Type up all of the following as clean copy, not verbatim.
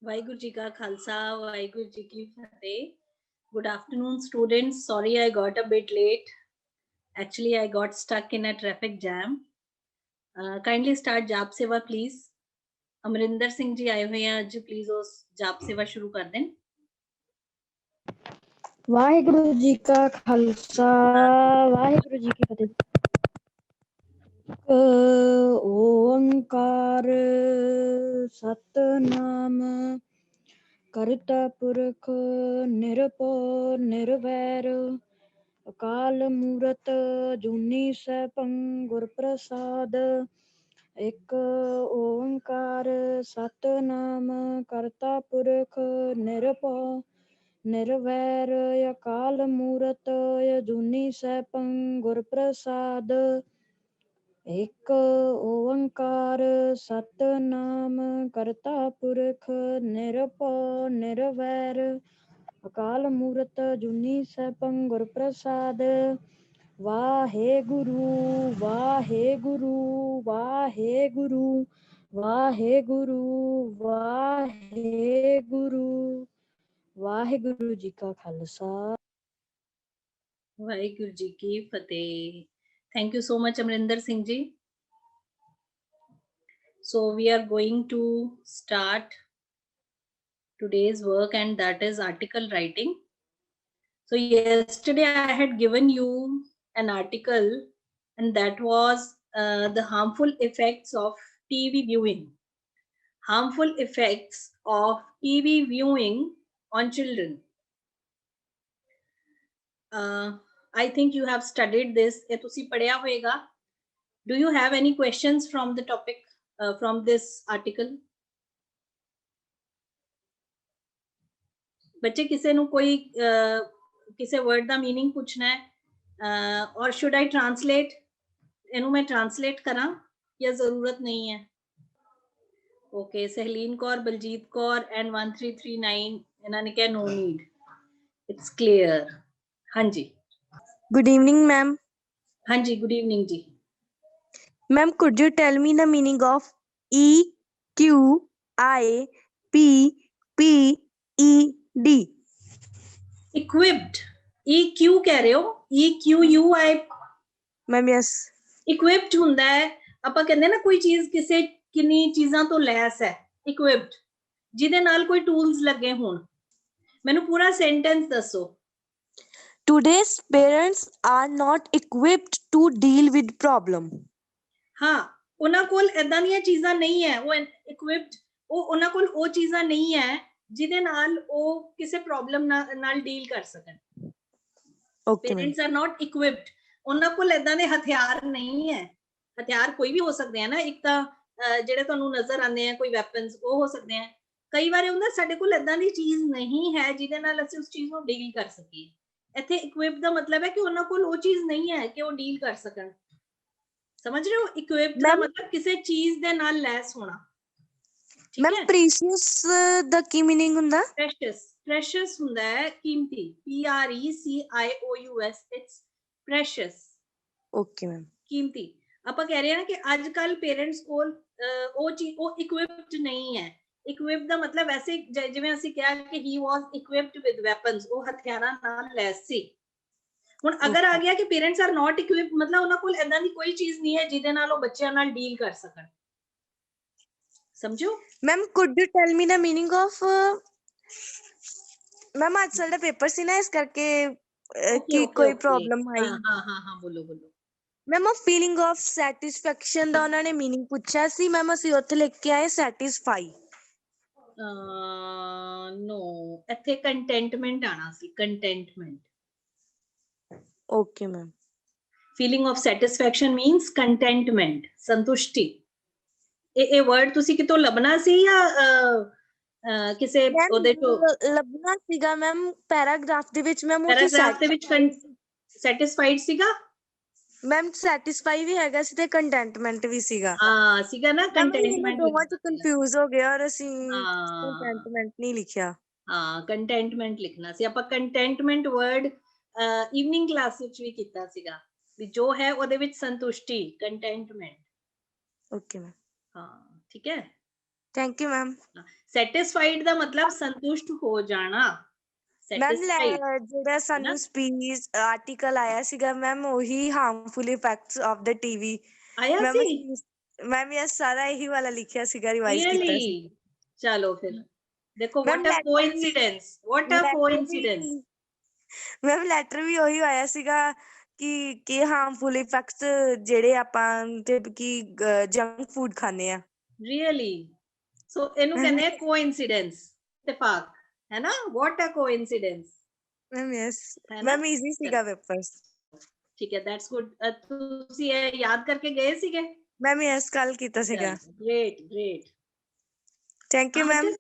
ਵਾਹਿਗੁਰੂ ਜੀ ਕਾ ਖਾਲਸਾ ਵਾਹਿਗੁਰੂ ਜੀ ਕੀ ਫਤਿਹ. Good afternoon, students. Sorry I got a bit late. Actually, I got stuck in a traffic jam. Kindly start ਜਾਪ ਸੇਵਾ please. Amarinder Singh ji ਆਏ ਹੋਏ ਆ ਅੱਜ, ਪਲੀਜ਼ ਉਸ ਜਾਪ ਸੇਵਾ ਸ਼ੁਰੂ ਕਰ ਦੇਣ. ਵਾਹਿਗੁਰੂ ਜੀ ਕਾ ਖਾਲਸਾ ਵਾਹਿਗੁਰੂ ਜੀ ਕੀ ਫਤਿਹ. ਓੰਕਾਰ ਸਤਨਾਮ ਕਰਤਾ ਪੁਰਖ ਨਿਰਭਉ ਨਿਰਵੈਰ ਅਕਾਲ ਮੂਰਤ ਜੂਨੀ ਸੈਭੰ ਗੁਰ ਪ੍ਰਸਾਦ. ਇੱਕ ਓੰਕਾਰ ਸਤਨਾਮ ਕਰਤਾ ਪੁਰਖ ਨਿਰਭਉ ਨਿਰਵੈਰ ਅਕਾਲ ਮੂਰਤ ਅਜੂਨੀ ਸੈਭੰ ਗੁਰ ਪ੍ਰਸਾਦ. ਇੱਕ ਓੰਕਾਰ ਸਤਨਾਮ ਕਰਤਾ ਪੁਰਖ ਨਿਰਭਉ ਨਿਰਵੈਰ ਅਕਾਲ ਮੂਰਤ ਅਜੂਨੀ ਸੈਭੰ ਗੁਰ ਪ੍ਰਸਾਦ. ਵਾਹਿਗੁਰੂ ਵਾਹਿਗੁਰੂ ਵਾਹਿਗੁਰੂ ਵਾਹਿਗੁਰੂ ਵਾਹਿਗੁਰੂ. ਵਾਹਿਗੁਰੂ ਜੀ ਕਾ ਖਾਲਸਾ ਵਾਹਿਗੁਰੂ ਜੀ ਕੀ ਫਤਿਹ. Thank you so much, Amrinder Singh ji. So we are going to start today's work, and that is article writing. So yesterday I had given you an article, and that was the harmful effects of TV viewing. Harmful effects of TV viewing on children. I think you have studied this. ਇਹ ਤੁਸੀਂ ਪੜ੍ਹਿਆ ਹੋਏਗਾ. Do you have any questions from the topic, from this article? ਬੱਚੇ ਕਿਸੇ ਨੂੰ ਕੋਈ ਕਿਸੇ word ਦਾ meaning ਪੁੱਛਣਾ ਹੈ, or should I translate? ਇਹਨੂੰ ਮੈਂ translate ਕਰਾਂ ਜਾਂ ਜ਼ਰੂਰਤ ਨਹੀਂ ਹੈ? Okay, ਸਹਲੀਨ ਕੌਰ, ਬਲਜੀਤ ਕੌਰ and 1339 ਇਹਨਾਂ ਨੇ ਕਿਹਾ no need. It's clear. ਹਾਂਜੀ. Good evening, ma'am. ਹਾਂਜੀ, good evening ਜੀ. Ma'am, could you tell me the meaning of E Q I P P E D? Equipped. EQ ਕਹਿ ਰਹੇ ਹੋ? EQUI. Ma'am, yes. Equipped ਹੁੰਦਾ ਹੈ, ਆਪਾਂ ਕਹਿੰਦੇ ਨਾ ਕੋਈ ਚੀਜ਼ ਕਿਸੇ ਕਿੰਨੀ ਚੀਜ਼ਾਂ ਤੋਂ ਲੈਸ ਹੈ. Equipped, ਜਿਹਦੇ ਨਾਲ ਕੋਈ ਟੂਲਸ ਲੱਗੇ ਹੋਣ. ਮੈਨੂੰ ਪੂਰਾ ਸੈਂਟੈਂਸ ਦੱਸੋ. Today's parents are not equipped to deal with problem. ਹਾਂ, ਉਹਨਾਂ ਕੋਲ ਏਦਾਂ ਦੀਆਂ ਚੀਜ਼ਾਂ ਨਹੀਂ ਹੈ. ਉਹ equipped, ਉਹਨਾਂ ਕੋਲ ਉਹ ਚੀਜ਼ਾਂ ਨਹੀਂ ਹੈ ਜਿਹਦੇ ਨਾਲ ਉਹ ਕਿਸੇ ਪ੍ਰੋਬਲਮ ਨਾਲ ਡੀਲ ਕਰ ਸਕਣ. Okay. Parents are not equipped. ਉਹਨਾਂ ਕੋਲ ਏਦਾਂ ਦੇ ਹਥਿਆਰ ਨਹੀਂ ਹੈ. ਹਥਿਆਰ ਕੋਈ ਵੀ ਹੋ ਸਕਦੇ ਆ ਨਾ. ਇੱਕ ਤਾਂ ਜਿਹੜੇ ਤੁਹਾਨੂੰ ਨਜ਼ਰ ਆਉਂਦੇ ਆ ਕੋਈ ਵੈਪਨਸ, ਉਹ ਹੋ ਸਕਦੇ ਆ. ਕਈ ਵਾਰ ਹੁੰਦਾ ਸਾਡੇ ਕੋਲ ਏਦਾਂ ਦੀ ਚੀਜ਼ ਨਹੀਂ ਹੈ ਜਿਹਦੇ ਨਾਲ ਅਸੀਂ ਉਸ ਚੀਜ਼ ਨੂੰ ਡੀਲ ਕਰ ਸਕੀਏ. ਇੱਥੇ ਇਕੁਇਪ ਦਾ ਮਤਲਬ ਹੈ ਕਿ ਉਹਨਾਂ ਕੋਲ ਉਹ ਚੀਜ਼ ਨਹੀਂ ਹੈ ਕਿ ਉਹ ਡੀਲ ਕਰ ਸਕਣ. ਸਮਝ ਰਹੇ ਹੋ? ਇਕੁਇਪ ਦਾ ਮਤਲਬ ਕਿਸੇ ਚੀਜ਼ ਦੇ ਨਾਲ ਲੈਸ ਹੋਣਾ. ਮੈਮ ਪ੍ਰੀਸ਼ੀਅਸ ਦਾ ਕੀ ਮੀਨਿੰਗ ਹੁੰਦਾ? ਪ੍ਰੈਸ਼ੀਅਸ ਹੁੰਦਾ ਹੈ ਕੀਮਤੀ. PRECIOUS. It's precious. Okay ma'am. ਕੀਮਤੀ. ਆਪਾਂ ਕਹਿ ਰਹੇ ਹਾਂ ਕਿ ਅੱਜ ਕੱਲ ਪੇਰੈਂਟਸ ਕੋਲ ਉਹ ਇਕੁਇਪਡ ਨਹੀਂ ਹੈ. ਇਕੁਇਪ ਦਾ ਮਤਲਬ ਐਸੇ ਜਿਵੇਂ ਅਸੀਂ ਕਿਹਾ ਕਿ ਹੀ ਵਾਸ ਇਕੁਇਪਡ ਵਿਦ ਵੈਪਨਸ, ਉਹ ਹਥਿਆਰਾਂ ਨਾਲ ਲੈਸ ਸੀ. ਹੁਣ ਅਗਰ ਆ ਗਿਆ ਕਿ ਪੇਰੈਂਟਸ ਆਰ ਨਾਟ ਇਕੁਇਪਡ, ਮਤਲਬ ਉਹਨਾਂ ਕੋਲ ਏਦਾਂ ਦੀ ਕੋਈ ਚੀਜ਼ ਨਹੀਂ ਹੈ ਜਿਹਦੇ ਨਾਲ ਉਹ ਬੱਚਿਆਂ ਨਾਲ ਡੀਲ ਕਰ ਸਕਣ. ਸਮਝੋ? Ma'am could you tell me the meaning of, ma'am ਅੱਜ ਸਾਡਾ ਪੇਪਰ ਸੀ ਨਾ, ਇਸ ਕਰਕੇ ਕੀ ਕੋਈ ਪ੍ਰੋਬਲਮ ਆਈ? ਹਾਂ ਬੋਲੋ ਬੋਲੋ. ਮੈਮ ਫੀਲਿੰਗ ਆਫ ਸੈਟਿਸਫੈਕਸ਼ਨ ਦਾ ਉਹਨਾਂ ਨੇ ਮੀਨਿੰਗ ਪੁੱਛਿਆ ਸੀ ਮੈਮ, ਅਸੀਂ ਉੱਥੇ ਲਿਖ ਕੇ ਆਏ ਸੈਟਿਸਫਾਈ. ਨੋ, ਇੱਥੇ ਕੰਟੈਂਟਮੈਂਟ ਆਣਾ ਸੀ. Contentment. Okay ma'am. Feeling of satisfaction means contentment, ਸੰਤੁਸ਼ਟੀ. ਇਹ ਵਰਡ ਤੁਸੀਂ ਕਿਤੋਂ ਲੱਭਣਾ ਸੀ ਜਾਂ ਕਿਸੇ ਉਹਦੇ ਤੋਂ ਲੱਭਣਾ ਸੀਗਾ ਮੈਮ? ਪੈਰਾਗ੍ਰਾਫ ਦੇ ਵਿੱਚ ਮੈਮ ਪੈਰਾਗ੍ਰਾਫ ਦੇ ਵਿੱਚ ਸੈਟਿਸਫਾਈਡ ਸੀਗਾ ਮੈਮ? ਸੈਟਿਸਫਾਈ ਵੀ ਹੈਗਾ ਸੀ ਤੇ ਕੰਟੈਂਟਮੈਂਟ ਵੀ ਸੀਗਾ. ਹਾਂ ਸੀਗਾ ਨਾ. ਕੰਟੈਂਟਮੈਂਟ ਦੋਵਾਂ ਚ ਕਨਫਿਊਜ਼ ਹੋ ਗਿਆ ਔਰ ਅਸੀਂ ਕੰਟੈਂਟਮੈਂਟ ਨਹੀਂ ਲਿਖਿਆ. ਹਾਂ, ਕੰਟੈਂਟਮੈਂਟ ਲਿਖਣਾ ਸੀ ਆਪਾਂ. ਕੰਟੈਂਟਮੈਂਟ ਵਰਡ ਈਵਨਿੰਗ ਕਲਾਸ ਵਿੱਚ ਵੀ ਕੀਤਾ ਸੀਗਾ ਵੀ ਜੋ ਹੈ ਉਹਦੇ ਵਿੱਚ ਸੰਤੁਸ਼ਟੀ, ਕੰਟੈਂਟਮੈਂਟ. Okay ma'am. ਹਾਂ, ਠੀਕ ਹੈ. Thank you ma'am. ਸੈਟੀਸਫਾਈਡ ਦਾ ਮਤਲਬ ਸੰਤੁਸ਼ਟ ਹੋ ਜਾਣਾ। ਮੈਮ ਸੈਟੀਸਫਾਈਡ ਜਿਹੜਾ ਸਾਨੂੰ ਸਪੀਚ ਆਰਟੀਕਲ ਆਇਆ ਸੀਗਾ ਮੈਮ ਉਹੀ harmful effects of the TV ਆਇਆ ਮੈਮ ਸੀ ਮੈਮ ਇਹ ਸਾਰਾ ਇਹੀ ਵਾਲਾ ਲਿਖਿਆ ਸੀਗਾ ਰਿਵਾਈਜ਼ ਕੀਤਾ ਸੀ ਰੀਅਲੀ। ਚਲੋ ਫਿਰ ਦੇਖੋ ਮੈਮ ਵਾਟ ਅ ਕੋਇਨਸੀਡੈਂਸ, ਵਾਟ ਅ ਕੋਇਨਸੀਡੈਂਸ। ਮੈਮ ਲੈਟਰ ਵੀ ਉਹੀ ਆਇਆ ਸੀਗਾ ਕਿ ਹਾਰਮਫੁਲ ਇਫੈਕਟਸ ਜਿਹੜੇ ਆਪਾਂ ਤੇ ਕਿ ਜੰਕ ਫੂਡ ਖਾਂਦੇ ਆ ਰੀਅਲੀ। ਸੋ ਇਹਨੂੰ ਕਹਿੰਦੇ ਆ ਕੋਇਨਸੀਡੈਂਸ, ਇਤਫਾਕ, ਹੈ ਨਾ। ਵਾਟ ਅ ਕੋਇਨਸੀਡੈਂਸ। ਮੈਮ ਯੈਸ ਹੈ ਨਾ। ਮੈਮ ਈਜ਼ੀ ਸੀਗਾ ਪੇਪਰ। ਠੀਕ ਹੈ, ਦੈਟਸ ਗੁੱਡ। ਤੁਸੀਂ ਇਹ ਯਾਦ ਕਰਕੇ ਗਏ ਸੀਗੇ? ਮੈਮ ਯੈਸ ਕੱਲ ਕੀਤਾ ਸੀਗਾ। Great great. Thank you ma'am.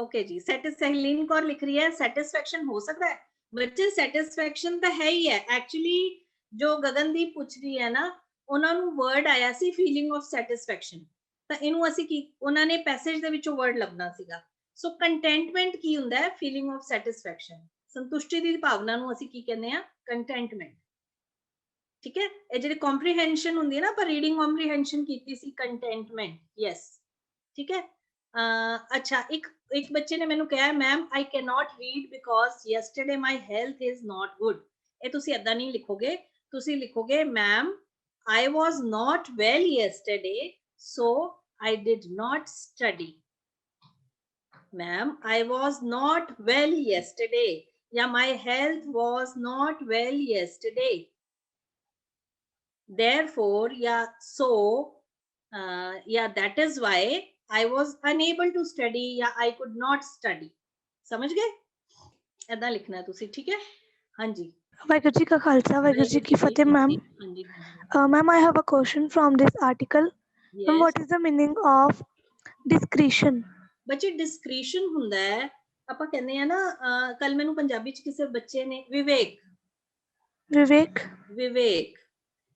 Okay ਜੀ, ਸਹਿਲੀਨ ਕੌਰ ਲਿਖ ਰਹੀ ਹੈ ਸੈਟੀਸਫੈਕਸ਼ਨ ਹੋ ਸਕਦਾ ਹੈ ਬੱਚੇ। ਸੈਟੀਸਫੈਕਸ਼ਨ ਤਾਂ ਹੈ ਹੀ ਹੈ ਐਕਚੁਅਲੀ। ਜੋ ਗਗਨਦੀਪ ਪੁੱਛ ਰਹੀ ਹੈ ਨਾ, ਉਹਨਾਂ ਨੂੰ ਵਰਡ ਆਇਆ ਸੀ ਫੀਲਿੰਗ ਆਫ ਸੈਟੀਸਫੈਕਸ਼ਨ, ਤਾਂ ਇਹਨੂੰ ਅਸੀਂ ਕੀ, ਉਹਨਾਂ ਨੇ ਪੈਸੇਜ ਦੇ ਵਿੱਚੋਂ ਵਰਡ ਲੱਭਣਾ ਸੀਗਾ। ਸੋ ਕੰਟੈਂਟਮੈਂਟ ਕੀ ਹੁੰਦਾ ਹੈ? ਫੀਲਿੰਗ ਆਫ ਸੈਟੀਸਫੈਕਸ਼ਨ, ਸੰਤੁਸ਼ਟੀ ਦੀ ਭਾਵਨਾ ਨੂੰ ਅਸੀਂ ਕੀ ਕਹਿੰਦੇ ਆ? ਕੰਟੈਂਟਮੈਂਟ। ਠੀਕ ਹੈ, ਇਹ ਜਿਹੜੀ ਕੰਪਰੀਹੈਂਸ਼ਨ ਹੁੰਦੀ ਹੈ ਨਾ, ਆਪਾਂ ਰੀਡਿੰਗ ਕੰਪਰੀਹੈਂਸ਼ਨ ਕੀਤੀ ਸੀ, ਕੰਟੈਂਟਮੈਂਟ। ਯੈਸ, ਠੀਕ ਹੈ। ਅੱਛਾ, ਇੱਕ ਬੱਚੇ ਨੇ ਮੈਨੂੰ ਕਿਹਾ ma'am I can not read because yesterday my health is not good. ਇਹ ਤੁਸੀਂ ਏਦਾਂ ਨਹੀਂ ਲਿਖੋਗੇ, ਤੁਸੀਂ ਲਿਖੋਗੇ ma'am I was not well yesterday, so I did not study. Ma'am, I was not well yesterday. Yeah, my health was not well yesterday. Therefore, yeah, so, yeah, that is why I was unable to study. Yeah, I could not study. समझ गए? ऐदा लिखना है तुसी, ठीक है? हाँ जी। ਵਾਹਿਗੁਰੂ ਜੀ ਕਾ ਖਾਲਸਾ ਵਾਹਿਗੁਰੂ ਜੀ ਕੀ ਫਤਿਹ ma'am. Ma'am I have a question from this article. Ma'am what is the meaning of discretion? ਬੱਚੇ ਡਿਸਕ੍ਰੀਸ਼ਨ ਹੁੰਦਾ ਹੈ, ਆਪਾਂ ਕਹਿੰਦੇ ਆ ਨਾ, ਕੱਲ ਮੈਨੂੰ ਪੰਜਾਬੀ ਚ ਕਿਸੇ ਬੱਚੇ ਨੇ ਵਿਵੇਕ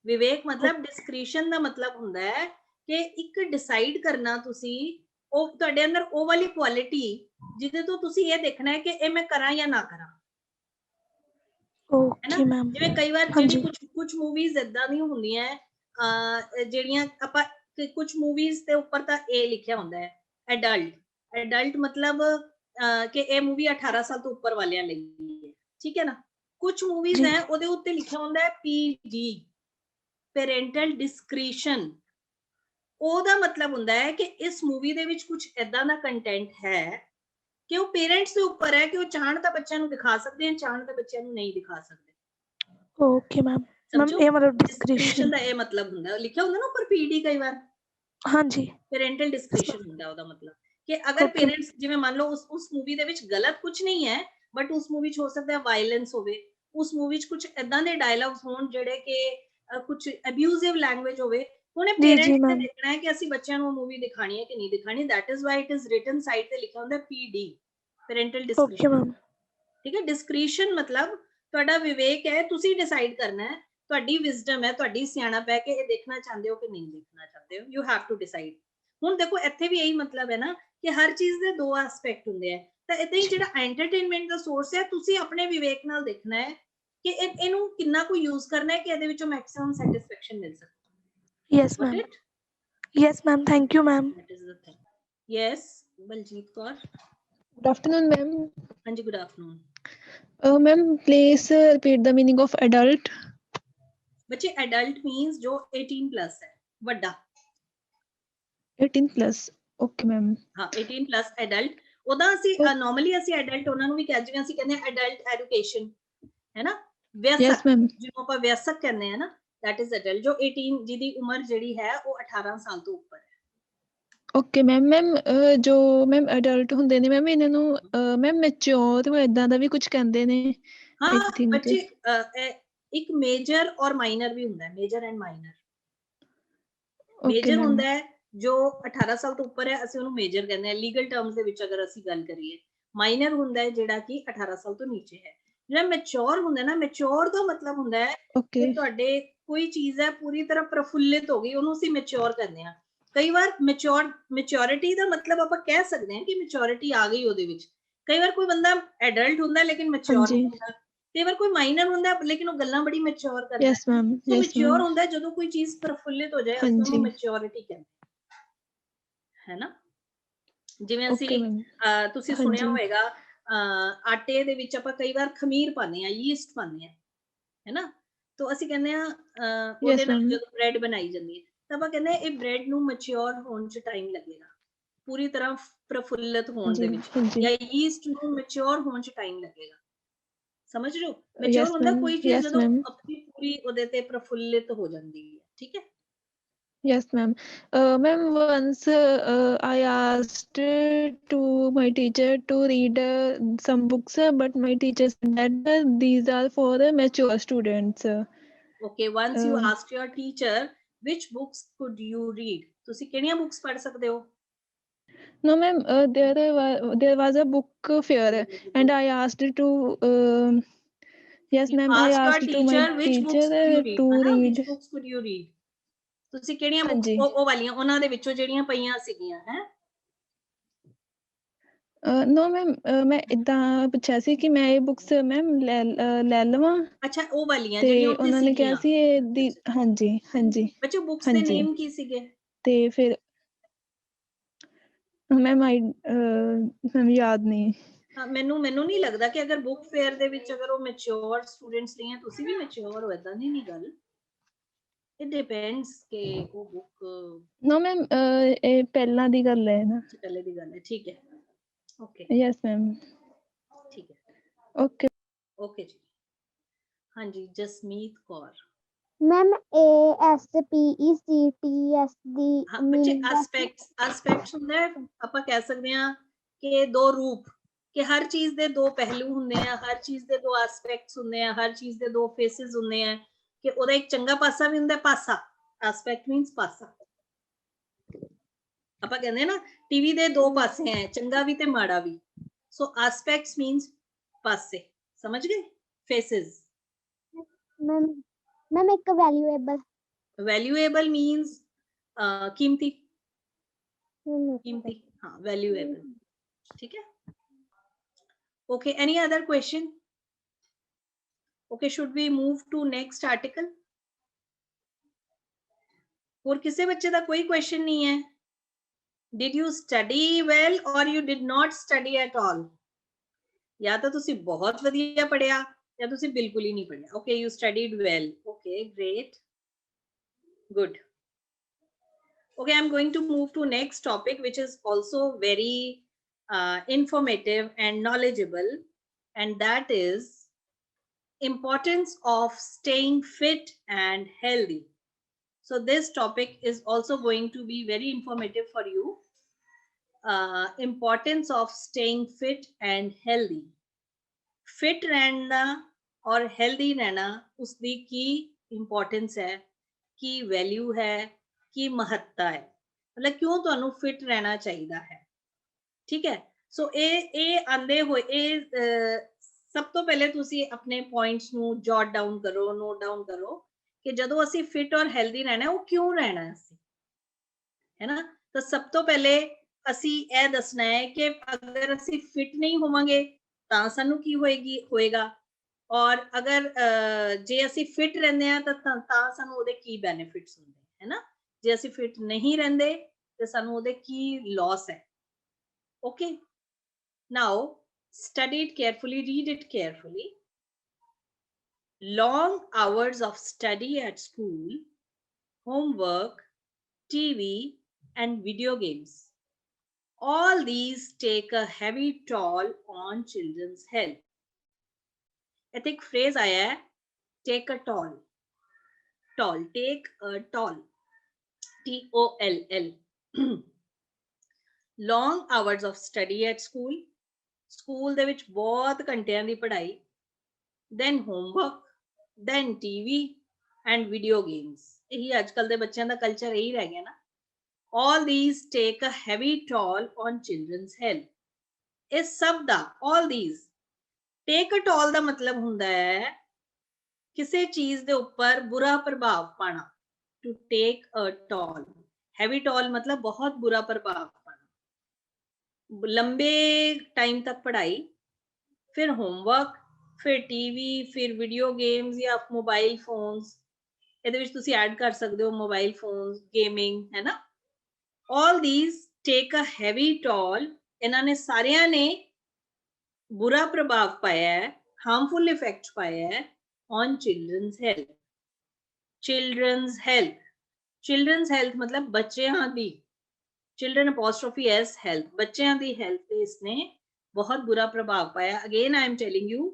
ਵਿਵੇਕ ਮਤਲਬ ਡਿਸਕ੍ਰੀਸ਼ਨ ਦਾ ਮਤਲਬ ਹੁੰਦਾ ਹੈ ਕਿ ਇੱਕ ਡਿਸਾਈਡ ਕਰਨਾ ਤੁਸੀਂ, ਉਹ ਤੁਹਾਡੇ ਅੰਦਰ ਉਹ ਵਾਲੀ ਕੁਆਲਿਟੀ ਜਿਹਦੇ ਤੋਂ ਤੁਸੀਂ ਇਹ ਦੇਖਣਾ ਹੈ ਕਿ ਇਹ ਮੈਂ ਕਰਾਂ ਜਾਂ ਨਾ ਕਰਾਂ। Okay ma'am. ਜਿਵੇਂ ਕਈ ਵਾਰ ਜਿਹੜੀ ਕੁਝ ਮੂਵੀਜ਼ ਇਦਾਂ ਦੀਆਂ ਹੁੰਦੀਆਂ ਜਿਹੜੀਆਂ ਆਪਾਂ, ਕੁਝ ਮੂਵੀਜ਼ ਦੇ ਉੱਪਰ ਤਾਂ ਇਹ ਲਿਖਿਆ ਹੁੰਦਾ ਹੈ ਐਡਲਟ ਮਤਲਬ ਕਿ ਇਹ ਮੂਵੀ 18 ਸਾਲ ਤੋਂ ਉੱਪਰ ਵਾਲਿਆਂ ਲਈ ਹੈ, ਠੀਕ ਹੈ ਨਾ। ਕੁਝ ਮੂਵੀਜ਼ ਹੈ ਉਹਦੇ ਉੱਤੇ ਲਿਖਿਆ ਹੁੰਦਾ ਹੈ PG, ਪੈਰੈਂਟਲ ਡਿਸਕ੍ਰੀਸ਼ਨ। ਉਹਦਾ ਮਤਲਬ ਹੁੰਦਾ ਹੈ ਕਿ ਇਸ ਮੂਵੀ ਦੇ ਵਿੱਚ ਕੁਝ ਇਦਾਂ ਦਾ ਕੰਟੈਂਟ ਹੈ ਕਿ ਉਹ ਪੇਰੈਂਟਸ ਦੇ ਉੱਪਰ ਹੈ ਕਿ ਉਹ ਚਾਹਣ ਤਾਂ ਬੱਚਿਆਂ ਨੂੰ ਦਿਖਾ ਸਕਦੇ ਹਨ, ਚਾਹਣ ਤਾਂ ਬੱਚਿਆਂ ਨੂੰ ਨਹੀਂ ਦਿਖਾ ਸਕਦੇ। Okay ma'am. ਮੈਮ ਇਹ ਮਤਲਬ ਡਿਸਕ੍ਰੀਸ਼ਨ ਦਾ ਇਹ ਮਤਲਬ ਹੁੰਦਾ, ਲਿਖਿਆ ਹੁੰਦਾ ਨਾ ਉੱਪਰ PD ਕਈ ਵਾਰ। ਹਾਂਜੀ, ਪੈਰੈਂਟਲ ਡਿਸਕ੍ਰੀਸ਼ਨ ਹੁੰਦਾ ਉਹਦਾ ਮਤਲਬ ਕਿ ਅਗਰ ਪੇਰੈਂਟਸ, ਜਿਵੇਂ ਮੰਨ ਲਓ ਉਸ ਮੂਵੀ ਦੇ ਵਿੱਚ ਗਲਤ ਕੁਝ ਨਹੀਂ ਹੈ, ਬਟ ਉਸ ਮੂਵੀ 'ਚ ਹੋ ਸਕਦਾ ਹੈ ਵਾਇਲੈਂਸ ਹੋਵੇ, ਉਸ ਮੂਵੀ 'ਚ ਕੁਝ ਇਦਾਂ ਦੇ ਡਾਇਲੌਗਸ ਹੋਣ ਜਿਹੜੇ ਕਿ ਕੁਝ ਅਬਿਊਜ਼ਿਵ ਲੈਂਗੁਏਜ ਹੋਵੇ। ਹੁਣ ਇਹ ਪੇਰੈਂਟਸ ਨੇ ਦੇਖਣਾ ਹੈ ਕਿ ਅਸੀਂ ਬੱਚਿਆਂ ਨੂੰ ਮੂਵੀ ਦਿਖਾਣੀ ਹੈ ਕਿ ਨਹੀਂ ਦਿਖਾਣੀ। That is why it is written side ਤੇ ਲਿਖਿਆ ਹੁੰਦਾ PD, ਪੈਰੈਂਟਲ ਡਿਸਕ੍ਰੀਸ਼ਨ। ਠੀਕ ਹੈ, ਡਿਸਕ੍ਰੀਸ਼ਨ ਮਤਲਬ ਤੁਹਾਡਾ ਵਿਵੇਕ ਹੈ, ਤੁਸੀਂ ਡਿਸਾਈਡ ਕਰਨਾ ਹੈ, ਤੁਹਾਡੀ ਵਿਜ਼ਡਮ ਹੈ, ਤੁਹਾਡੀ ਸਿਆਣਪ ਹੈ ਕਿ ਇਹ ਦੇਖਣਾ ਚਾਹੁੰਦੇ ਹੋ ਕਿ ਨਹੀਂ ਦੇਖਣਾ ਚਾਹੁੰਦੇ ਹੋ। You have to decide. ਹੁਣ ਦੇਖੋ ਇੱਥੇ ਵੀ ਇਹੀ ਮਤਲਬ ਹੈ ਨਾ ਕਿ ਹਰ ਚੀਜ਼ ਦੇ ਦੋ ਐਸਪੈਕਟ ਹੁੰਦੇ ਆ, ਤਾਂ ਇਦਾਂ ਹੀ ਜਿਹੜਾ ਐਂਟਰਟੇਨਮੈਂਟ ਦਾ ਸੋਰਸ ਹੈ, ਤੁਸੀਂ ਆਪਣੇ ਵਿਵੇਕ ਨਾਲ ਦੇਖਣਾ ਹੈ ਕਿ ਇਹਨੂੰ ਕਿੰਨਾ ਕੁ ਯੂਜ਼ ਕਰਨਾ ਹੈ ਕਿ ਇਹਦੇ ਵਿੱਚੋਂ ਮੈਕਸਿਮਮ ਸੈਟੀਸਫੈਕਸ਼ਨ ਮਿਲ ਸਕੇ। Yes ma'am. Yes ma'am, thank you ma'am. That is the thing. Yes, Baljeet Kaur. Good afternoon, ma'am. ਹਾਂਜੀ, good afternoon. Ma'am, please repeat the meaning of adult. ਬੱਚੇ adult means ਜੋ 18 plus ਹੈ, ਵੱਡਾ। 18 plus. Okay, ma'am. ਹਾਂ, 18 plus adult। ਉਹਦਾ ਅਸੀਂ normally ਅਸੀਂ adult ਉਹਨਾਂ ਨੂੰ ਵੀ ਕਹਿ, ਜਿਵੇਂ ਅਸੀਂ ਕਹਿੰਦੇ adult education, ਹੈ ਨਾ। ਵਿਅਸਕ, ਜਿਹਨੂੰ ਆਪਾਂ ਵਿਅਸਕ ਕਹਿੰਦੇ ਆ ਨਾ, that is adult। ਜੋ 18, ਜਿਹਦੀ ਉਮਰ ਜਿਹੜੀ ਹੈ ਉਹ 18 ਸਾਲ ਤੋਂ ਉੱਪਰ ਹੈ। Okay ma'am. ਮੈਮ ਜੋ ਮੈਮ ਅਡਲਟ ਹੁੰਦੇ ਨੇ ਮੈਮ, ਇਹਨਾਂ ਨੂੰ ਮੈਮ ਮੈਚਿਓਰ ਇਦਾਂ ਦਾ ਵੀ ਕੁਝ ਕਹਿੰਦੇ ਨੇ। ਹਾਂ ਬੱਚੇ, ਇੱਕ ਮੇਜਰ ਔਰ ਮਾਈਨਰ ਵੀ ਹੁੰਦਾ ਹੈ, ਮੇਜਰ ਐਂਡ ਮਾਈਨਰ। ਮੇਜਰ ਹੁੰਦਾ ਹੈ ਜੋ 18 ਸਾਲ ਤੋਂ ਉੱਪਰ ਹੈ, ਅਸੀਂ ਉਹਨੂੰ ਮੇਜਰ ਕਹਿੰਦੇ ਆ ਲੀਗਲ ਟਰਮਸ ਦੇ ਵਿੱਚ ਅਗਰ ਅਸੀਂ ਗੱਲ ਕਰੀਏ। ਮਾਈਨਰ ਹੁੰਦਾ ਹੈ ਜਿਹੜਾ ਕਿ 18 ਸਾਲ ਤੋਂ ਨੀਚੇ ਹੈ। ਜਿਹੜਾ ਮੈਚਿਓਰ ਹੁੰਦਾ ਨਾ, ਮੈਚਿਓਰ ਦਾ ਮਤਲਬ ਹੁੰਦਾ ਹੈ ਕਿ ਤੁਹਾਡੇ ਕੋਈ ਚੀਜ਼ ਹੈ ਪੂਰੀ ਤਰ੍ਹਾਂ ਪ੍ਰਫੁੱਲਿਤ ਹੋ ਗਈ, ਉਹਨੂੰ ਅਸੀਂ ਮੈਚਿਓਰ ਕਹਿੰਦੇ ਆ। ਕਈ ਵਾਰ ਮੈਚਿਓਰਿਟੀ ਦਾ ਮਤਲਬ ਆਪਾਂ ਕਹਿ ਸਕਦੇ ਹਾਂ ਕਿ ਮੈਚਿਓਰਿਟੀ ਆ ਗਈ ਉਹਦੇ ਵਿੱਚ। ਕਈ ਵਾਰ ਕੋਈ ਬੰਦਾ ਐਡਲਟ ਹੁੰਦਾ ਲੇਕਿਨ ਮੈਚਿਓਰ ਨਹੀਂ ਹੁੰਦਾ। ਕਈ ਵਾਰ ਕੋਈ ਮਾਈਨਰ ਹੁੰਦਾ ਲੇਕਿਨ ਉਹ ਗੱਲਾਂ ਬੜੀ ਮੈਚਿਓਰ ਕਰਦਾ ਹੈ। ਸੋ ਮੈਚਿਓਰ ਹੁੰਦਾ ਜਦੋਂ ਕੋਈ ਚੀਜ਼ ਪ੍ਰਫੁੱਲਿਤ ਹੋ ਜਾਏ, ਅਸੀਂ ਉਹਨੂੰ ਮੈਚਿਓਰਿਟੀ ਕਹਿੰਦੇ ਹਾਂ, ਹੈ ਨਾ। ਜਿਵੇਂ ਓਕੇ ਅਸੀਂ ਮੈਮ ਤੁਸੀਂ ਸੁਣਿਆ ਹਾਂਜੀ ਹੋਵੇਗਾ ਆਟੇ ਦੇ ਵਿੱਚ ਆਪਾਂ ਕਈ ਵਾਰ ਖਮੀਰ ਪਾਉਂਦੇ ਆ, ਯੀਸਟ ਪਾਉਂਦੇ ਆ, ਹੈਨਾ। ਤਾਂ ਅਸੀਂ ਕਹਿੰਦੇ ਆ ਉਹਦੇ ਯੈਸ ਨਾਲ ਮੈਮ ਜਦੋਂ ਬ੍ਰੈਡ ਬਣਾਈ ਜਾਂਦੀ ਹੈ ਤਾਂ ਆਪਾਂ ਕਹਿੰਦੇ ਇਹ ਬ੍ਰੈਡ ਨੂੰ ਮੈਚੁਰ ਹੋਣ 'ਚ ਟਾਈਮ ਲੱਗੇਗਾ, ਪੂਰੀ ਤਰ੍ਹਾਂ ਪ੍ਰਫੁੱਲਤ ਹੋਣ ਦੇ ਹਾਂਜੀ ਵਿੱਚ, ਹਾਂਜੀ ਜਾਂ ਯੀਸਟ ਨੂੰ ਮੈਚੁਰ ਹੋਣ 'ਚ ਟਾਈਮ ਲੱਗੇਗਾ। ਸਮਝ ਰਹੇ ਹੋ? ਮੈਚੁਰ ਯੈਸ ਹੁੰਦਾ ਮੈਮ ਕੋਈ ਚੀਜ਼ ਯੈਸ ਜਦੋਂ ਮੈਮ ਆਪਣੀ ਪੂਰੀ ਉਹਦੇ ਤੇ ਪ੍ਰਫੁੱਲਿਤ ਹੋ ਜਾਂਦੀ ਹੈ, ਠੀਕ ਹੈ। Yes, ma'am. Ma'am, once I asked to my teacher to read some books, but my teacher said that these are for mature students. Okay, once you Uh, asked your teacher which books could you read, ਤੁਸੀਂ ਕਿਹੜੀਆਂ books ਪੜ੍ਹ ਸਕਦੇ ਹੋ? no, ma'am. There was a book fair, and I asked to. Yes, You ma'am. I asked your asked to my teacher which teacher books could you read, to ਹਨਾ, which read. books could you read? ਤੁਸੀਂ ਕਿਹੜੀਆਂ books ਹਾਂਜੀ ਉਹ ਵਾਲੀਆਂ ਉਹਨਾਂ ਦੇ ਵਿੱਚੋਂ ਜਿਹੜੀਆਂ ਪਈਆਂ ਸੀਗੀਆਂ ਹੈ? no, ma'am. ਮੈਂ ਇਦਾਂ ਪੁੱਛਿਆ ਸੀ ਕਿ ਮੈਂ ਇਹ ਬੁੱਕਸ ਮੈਮ ਲੈ ਲਵਾਂ ਅੱਛਾ, ਉਹ ਵਾਲੀਆਂ ਤੇ ਜਿਹੜੀਆਂ ਉੱਥੇ ਉਹਨਾਂ ਨੇ ਕਿਹਾ ਸੀਗੀਆਂ। ਸੀ ਇਹ ਦੀ ਹਾਂਜੀ ਹਾਂਜੀ ਬੱਚੇ ਬੁੱਕਸ ਦੇ ਹਾਂਜੀ ਨੇਮ ਕੀ ਸੀਗੇ? ਤੇ ਫਿਰ ਮੈਮ ਯਾਦ ਨਹੀਂ ਮੈਨੂੰ ਨਹੀਂ ਲੱਗਦਾ ਕਿ ਅਗਰ ਬੁੱਕ ਫੇਅਰ ਦੇ ਵਿੱਚ ਅਗਰ ਉਹ ਮੈਚੁਰ ਸਟੂਡੈਂਟਸ ਨਹੀਂ ਹੈ, ਤੁਸੀਂ ਵੀ ਮੈਚੁਰ ਹੋ, ਇਦਾਂ ਦੀ ਨਹੀਂ ਗੱਲ। ਇਟ ਡਿਪੈਂਡਸ ਕਿ ਉਹ ਬੁੱਕ ਨੋ ਮੈਮ ਇਹ ਪਹਿਲਾਂ ਦੀ ਗੱਲ ਹੈ ਨਾ ਪਹਿਲੇ ਦੀ ਗੱਲ ਹੈ, ਠੀਕ ਹੈ। ਓਕੇ, ਯੈਸ ਮੈਮ ਠੀਕ ਹੈ, ਓਕੇ ਓਕੇ ਜੀ। ਹਾਂਜੀ, ਜਸਮੀਤ ਕੌਰ। ਮੈਮ ASPECTS ਦੀ ਹਾਂ ਬੱਚੇ, meaning ਐਸਪੈਕਟਸ ਹੁੰਦਾ ਹੈ, ਆਪਾਂ ਕਹਿ ਸਕਦੇ ਹਾਂ ਕਿ ਦੋ ਰੂਪ, ਕਿ ਹਰ ਚੀਜ਼ ਦੇ ਦੋ ਪਹਿਲੂ ਹੁੰਦੇ ਆ, ਹਰ ਚੀਜ਼ ਦੇ ਦੋ ਐਸਪੈਕਟਸ ਹੁੰਦੇ ਆ, ਹਰ ਚੀਜ਼ ਦੇ ਦੋ ਫੇਸਿਸ ਹੁੰਦੇ ਆ, ਕਿ ਉਹਦਾ ਇੱਕ ਚੰਗਾ ਪਾਸਾ ਵੀ ਹੁੰਦਾ, ਪਾਸਾ। ਐਸਪੈਕਟ ਮੀਨਸ ਪਾਸਾ। ਆਪਾਂ ਕਹਿੰਦੇ ਨਾ ਟੀਵੀ ਦੇ ਦੋ ਪਾਸੇ ਹੈ, ਚੰਗਾ ਵੀ ਤੇ ਮਾੜਾ ਵੀ। ਸੋ ਐਸਪੈਕਟਸ ਮੀਨਸ ਪਾਸੇ, ਸਮਝ ਗਏ? ਫੇਸਿਸ। ਮੈਮ ਇੱਕ ਵੈਲਿਊਏਬਲ ਮੀਨਸ ਕੀਮਤੀ, कीमती, हाँ, valuable, ठीक है। Okay, any other question? Okay, should we move to next article? और किसी बच्चे का कोई question नहीं है? Did you study well or you did not study at all? या तो तुसी बहुत वधिया पढ़िया या तुसी बिल्कुल ही नहीं पढ़िया। Okay, you studied well. Okay, great, good. Okay, I'm going to move to next topic, which is also very informative and knowledgeable, and that is importance of staying fit and healthy. So this topic is also going to be very informative for you. Importance of staying fit and healthy. Fit रहना और healthy रहना उसकी की importance है, की value है, की महत्ता है, मतलब क्यों ਤੁਹਾਨੂੰ ਫਿਟ ਰਹਿਣਾ ਚਾਹੀਦਾ ਹੈ, ਠੀਕ ਹੈ। ਸੋ ਇਹ ਆਂਦੇ ਹੋਏ ਸਭ ਤੋਂ ਪਹਿਲੇ ਤੁਸੀਂ ਆਪਣੇ ਪੁਆਇੰਟਸ ਨੂੰ ਜੋਟ ਡਾਊਨ ਕਰੋ, ਨੋਟ ਡਾਊਨ ਕਰੋ ਕਿ ਜਦੋਂ ਅਸੀਂ ਫਿਟ ਔਰ ਹੈਲਦੀ ਰਹਿਣਾ ਉਹ ਕਿਉਂ ਰਹਿਣਾ ਹੈ ਅਸੀਂ, ਹੈ ਨਾ। ਤਾਂ ਸਭ ਤੋਂ ਪਹਿਲੇ ਅਸੀਂ ਇਹ ਦੱਸਣਾ ਹੈ ਕਿ ਅਗਰ ਅਸੀਂ ਫਿਟ ਨਹੀਂ ਹੋਵਾਂਗੇ ਤਾਂ ਸਾਨੂੰ ਕੀ ਹੋਏਗਾ, ਔਰ ਅਗਰ ਜੇ ਅਸੀਂ ਫਿਟ ਰਹਿੰਦੇ ਆ ਤਾਂ ਸਾਨੂੰ ਉਹਦੇ ਕੀ ਬੈਨੀਫਿਟਸ ਹੁੰਦੇ, ਹੈ ਨਾ। ਜੇ ਅਸੀਂ ਫਿਟ ਨਹੀਂ ਰਹਿੰਦੇ ਤੇ ਸਾਨੂੰ ਉਹਦੇ ਕੀ ਲਾਸ ਹੈ। Okay, now study it carefully, read it carefully. Long hours of study at school, homework, TV, and video games. All these take a heavy toll on children's health. I think phrase aaya hai, take a toll. Toll, take a toll. TOLL. Long hours of study at school, school ਦੇ ਵਿੱਚ ਬਹੁਤ ਘੰਟਿਆਂ ਦੀ ਪੜ੍ਹਾਈ, then homework, then TV and video games. ਇਹੀ ਅੱਜ ਕੱਲ ਦੇ ਬੱਚਿਆਂ ਦਾ ਕਲਚਰ ਇਹੀ ਰਹਿ ਗਿਆ ਨਾ। All these take a heavy toll on children's health. ਇਸ ਸਭ ਦਾ, all these, take a toll ਦਾ ਮਤਲਬ ਹੁੰਦਾ ਹੈ ਕਿਸੇ ਚੀਜ਼ ਦੇ ਉੱਪਰ ਬੁਰਾ ਪ੍ਰਭਾਵ ਪਾਣਾ, to take a toll. Heavy toll मतलब बहुत बुरा प्रभाव पाना, लंबे टाइम तक पढ़ाई, फिर होमवर्क, फिर टीवी, फिर वीडियो गेम्स या मोबाइल फोन्स, ਇਹਦੇ ਵਿੱਚ ਤੁਸੀਂ ਐਡ ਕਰ ਸਕਦੇ ਹੋ ਮੋਬਾਈਲ ਫੋਨਸ, ਗੇਮਿੰਗ, ਹੈ ਨਾ। all these take a heavy toll, इन्होंने सारिया ने बुरा प्रभाव पाया है, हार्मफुल इफेक्ट पाया है on children's health. Children's health, children's health मतलब बच्चों दी, चिल्ड्रन अपॉस्ट्रोफी एस हेल्थ, बच्चों दी हेल्थ पे इसने बहुत बुरा प्रभाव पाया। Again I am telling you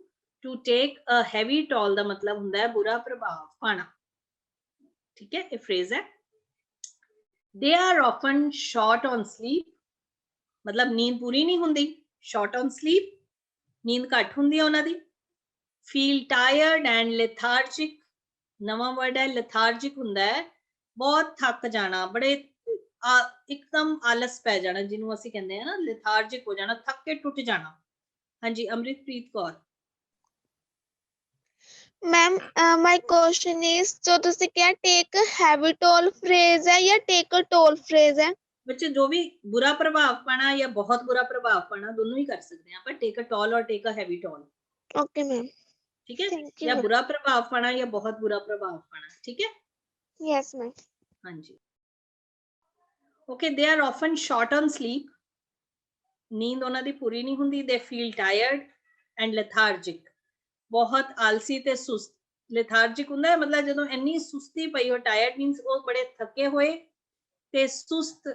to take a heavy toll का मतलब होंदा है बुरा प्रभाव पाना, ठीक है, ये फ्रेज है। They are often short on sleep, मतलब नींद पूरी नहीं होंदी, शॉर्ट ऑन स्लीप, नींद घट होंदी है उन्हां दी। फील टायर्ड एंड लेथार्जिक, नवा वर्ड है लेथार्जिक, हुंदा है बहुत थक जाना, बड़े एकदम आलस पै जाना, जिन्हों असीं कहंदे हैं ना लेथार्जिक हो जाना, थक के टुट जाना। हाँ जी, Amritpreet Kaur. Ma'am my question is, जो तुसी क्या टेक हैवी टोल फ्रेज है या टेक अ टोल फ्रेज है? बच्चे जो भी बुरा प्रभाव पाना या बहुत बुरा प्रभाव पाना दोनों ही कर सकते हैं, पर टेक अ टॉल और take a heavy toll, okay ma'am, ठीक है, थैंक यू या मैम। बुरा प्रभाव पाना या बहुत बुरा प्रभाव पाना, ठीक है। Yes ma'am. हाँ जी, okay. They are often short on sleep, नींद उन्हां दी पूरी नहीं हुंदी। They feel tired and lethargic, बहुत आलसी ते सुस्त। लेथार्जिक हुंदा है मतलब जदों इन्नी सुस्ती पई हो, टायर्ड मींस वो बड़े थके हुए ते सुस्त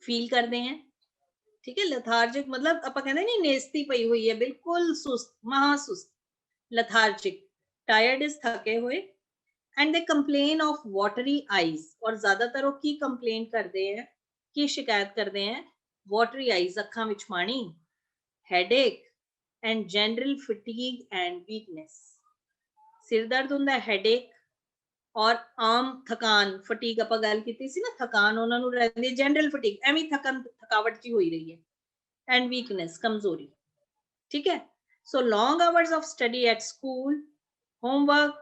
फील करते हैं, ठीक है। लेथार्जिक मतलब आप कहते नहीं नेस्ती पई हुई है, बिल्कुल सुस्त, महासुस्त, लेथार्जिक। टायर्ड इज थके हुए। And they complain of watery eyes, और ज्यादातर वो की कंप्लेन करते हैं, की शिकायत करते हैं, वाटरी आईज, अखां विच पानी, headache and general fatigue and weakness. सिर दर्द हुंदा है, हेडेक, और आम थकान, फटीग आपां गल कीती सी ना, थकान उन्हां नूं रहिंदी, जनरल फटीग एवें थकन थकावट जी होई रही है, एंड वीकनेस, कमजोरी, ठीक है। So long hours of study at school, homework,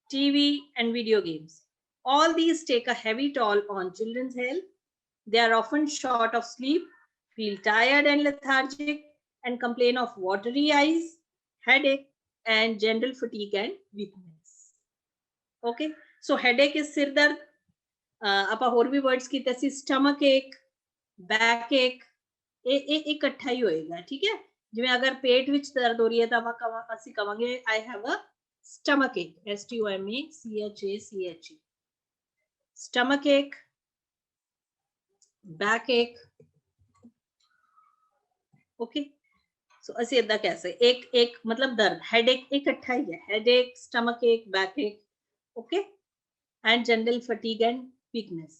TV and video games, all these take a heavy toll on children's health. They are often short of sleep, feel tired and lethargic, and complain of watery eyes, headache, and general fatigue and weakness. Okay, so headache is sir dard, ਆਪਾਂ ਹੋਰ ਵੀ words ਕੀਤੇ ਸੀ, stomach ache, back ache, ਇਹ ਇਕੱਠਾ ਹੀ ਹੋਏਗਾ, ਠੀਕ ਹੈ। ਜਿਵੇਂ ਅਗਰ ਪੇਟ ਵਿੱਚ ਦਰਦ ਹੋ ਰਹੀ ਹੈ ਤਾਂ ਅਸੀਂ ਕਵਾਂਗੇ I have a stomach ache, STOMACHACHE, stomach ache, back ache, okay। so ਅਸੀਂ ਇਦਾਂ ਕਹਿ ਸਕਦੇ, ਇੱਕ मतलब दर्द, headache ਇਕੱਠਾ ਹੀ ਹੈ, headache, stomach ache, back ache, okay, and general fatigue and weakness.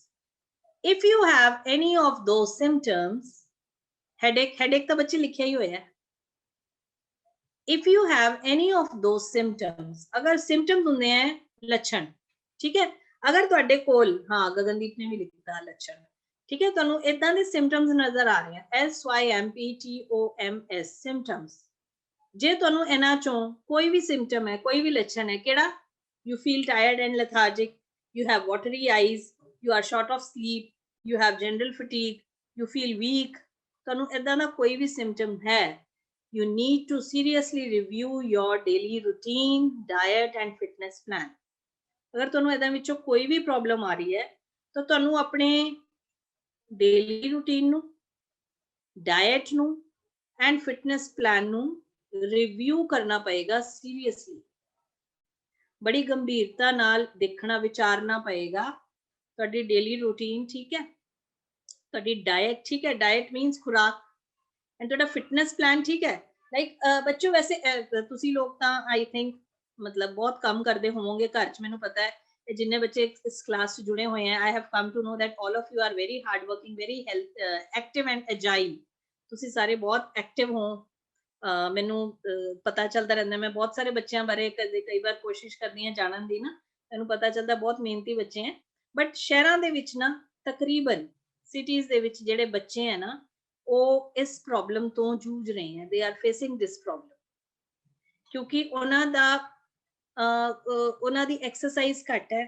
If you have any of those symptoms, headache ਤਾਂ ਬੱਚੇ ਲਿਖਿਆ ਹੀ ਹੋਇਆ ਹੈ। If you have any of those symptoms, अगर symptoms ਹੁੰਦੇ हैं ਲੱਛਣ, ठीक है। अगर ਤੁਹਾਡੇ ਕੋਲ, हाँ गगनदीप ने भी लिखा ਲੱਛਣ, ठीक है, ਤੁਹਾਨੂੰ ਇਦਾਂ ਦੇ symptoms ਨਜ਼ਰ ਆ ਰਹੇ ਆ, SYMPTOMS, symptoms, ਜੇ ਤੁਹਾਨੂੰ ਇਹਨਾਂ ਚੋਂ ਕੋਈ ਵੀ symptom ਹੈ, ਕੋਈ ਵੀ ਲੱਛਣ ਹੈ, ਕਿਹੜਾ? You feel tired and lethargic, you have watery eyes, you are short of sleep, you have general fatigue, you feel weak, ਤੁਹਾਨੂੰ ਇਦਾਂ ਦਾ ਕੋਈ ਵੀ symptom ਹੈ, you need to seriously review your daily routine, diet and fitness plan. अगर तुहानू इहदे विचों कोई भी प्रॉब्लम आ रही है तो तुहानू अपने डेली रूटीन नू, डाइट नू एंड फिटनेस प्लान नू रिव्यू करना पएगा सीरियसली, बड़ी गंभीरता नाल देखना विचारना पएगा तुहाडी डेली रूटीन, ठीक है, तुहाडी डाइट, ठीक है, डाइट मीनस खुराक, एंड तुहाडा फिटनेस प्लान, ठीक है। लाइक बच्चों वैसे तुसी लोग तां आई थिंक मतलब बहुत कम करते होवोगे घर च, मैनूं पता है जिन्ने बच्चे इस क्लास से जुड़े हुए हैं, I have come to know that all of you are very hard working, very health active and agile, तुसी सारे बहुत एक्टिव हो, मैनूं पता चलता रहता, मैं बहुत सारे बच्चों बारे कई बार कोशिश करनी है जानन दी ना, मैनूं पता चलता बहुत मेहनती बच्चे हैं, बट शहरां दे विच ना तकरीबन सिटीज़ दे विच जिहड़े बच्चे हैं ना, वो इस प्रॉब्लम तो जूझ रहे हैं, they are facing this problem, क्योंकि उन्हां दी एक्सरसाइज घट है,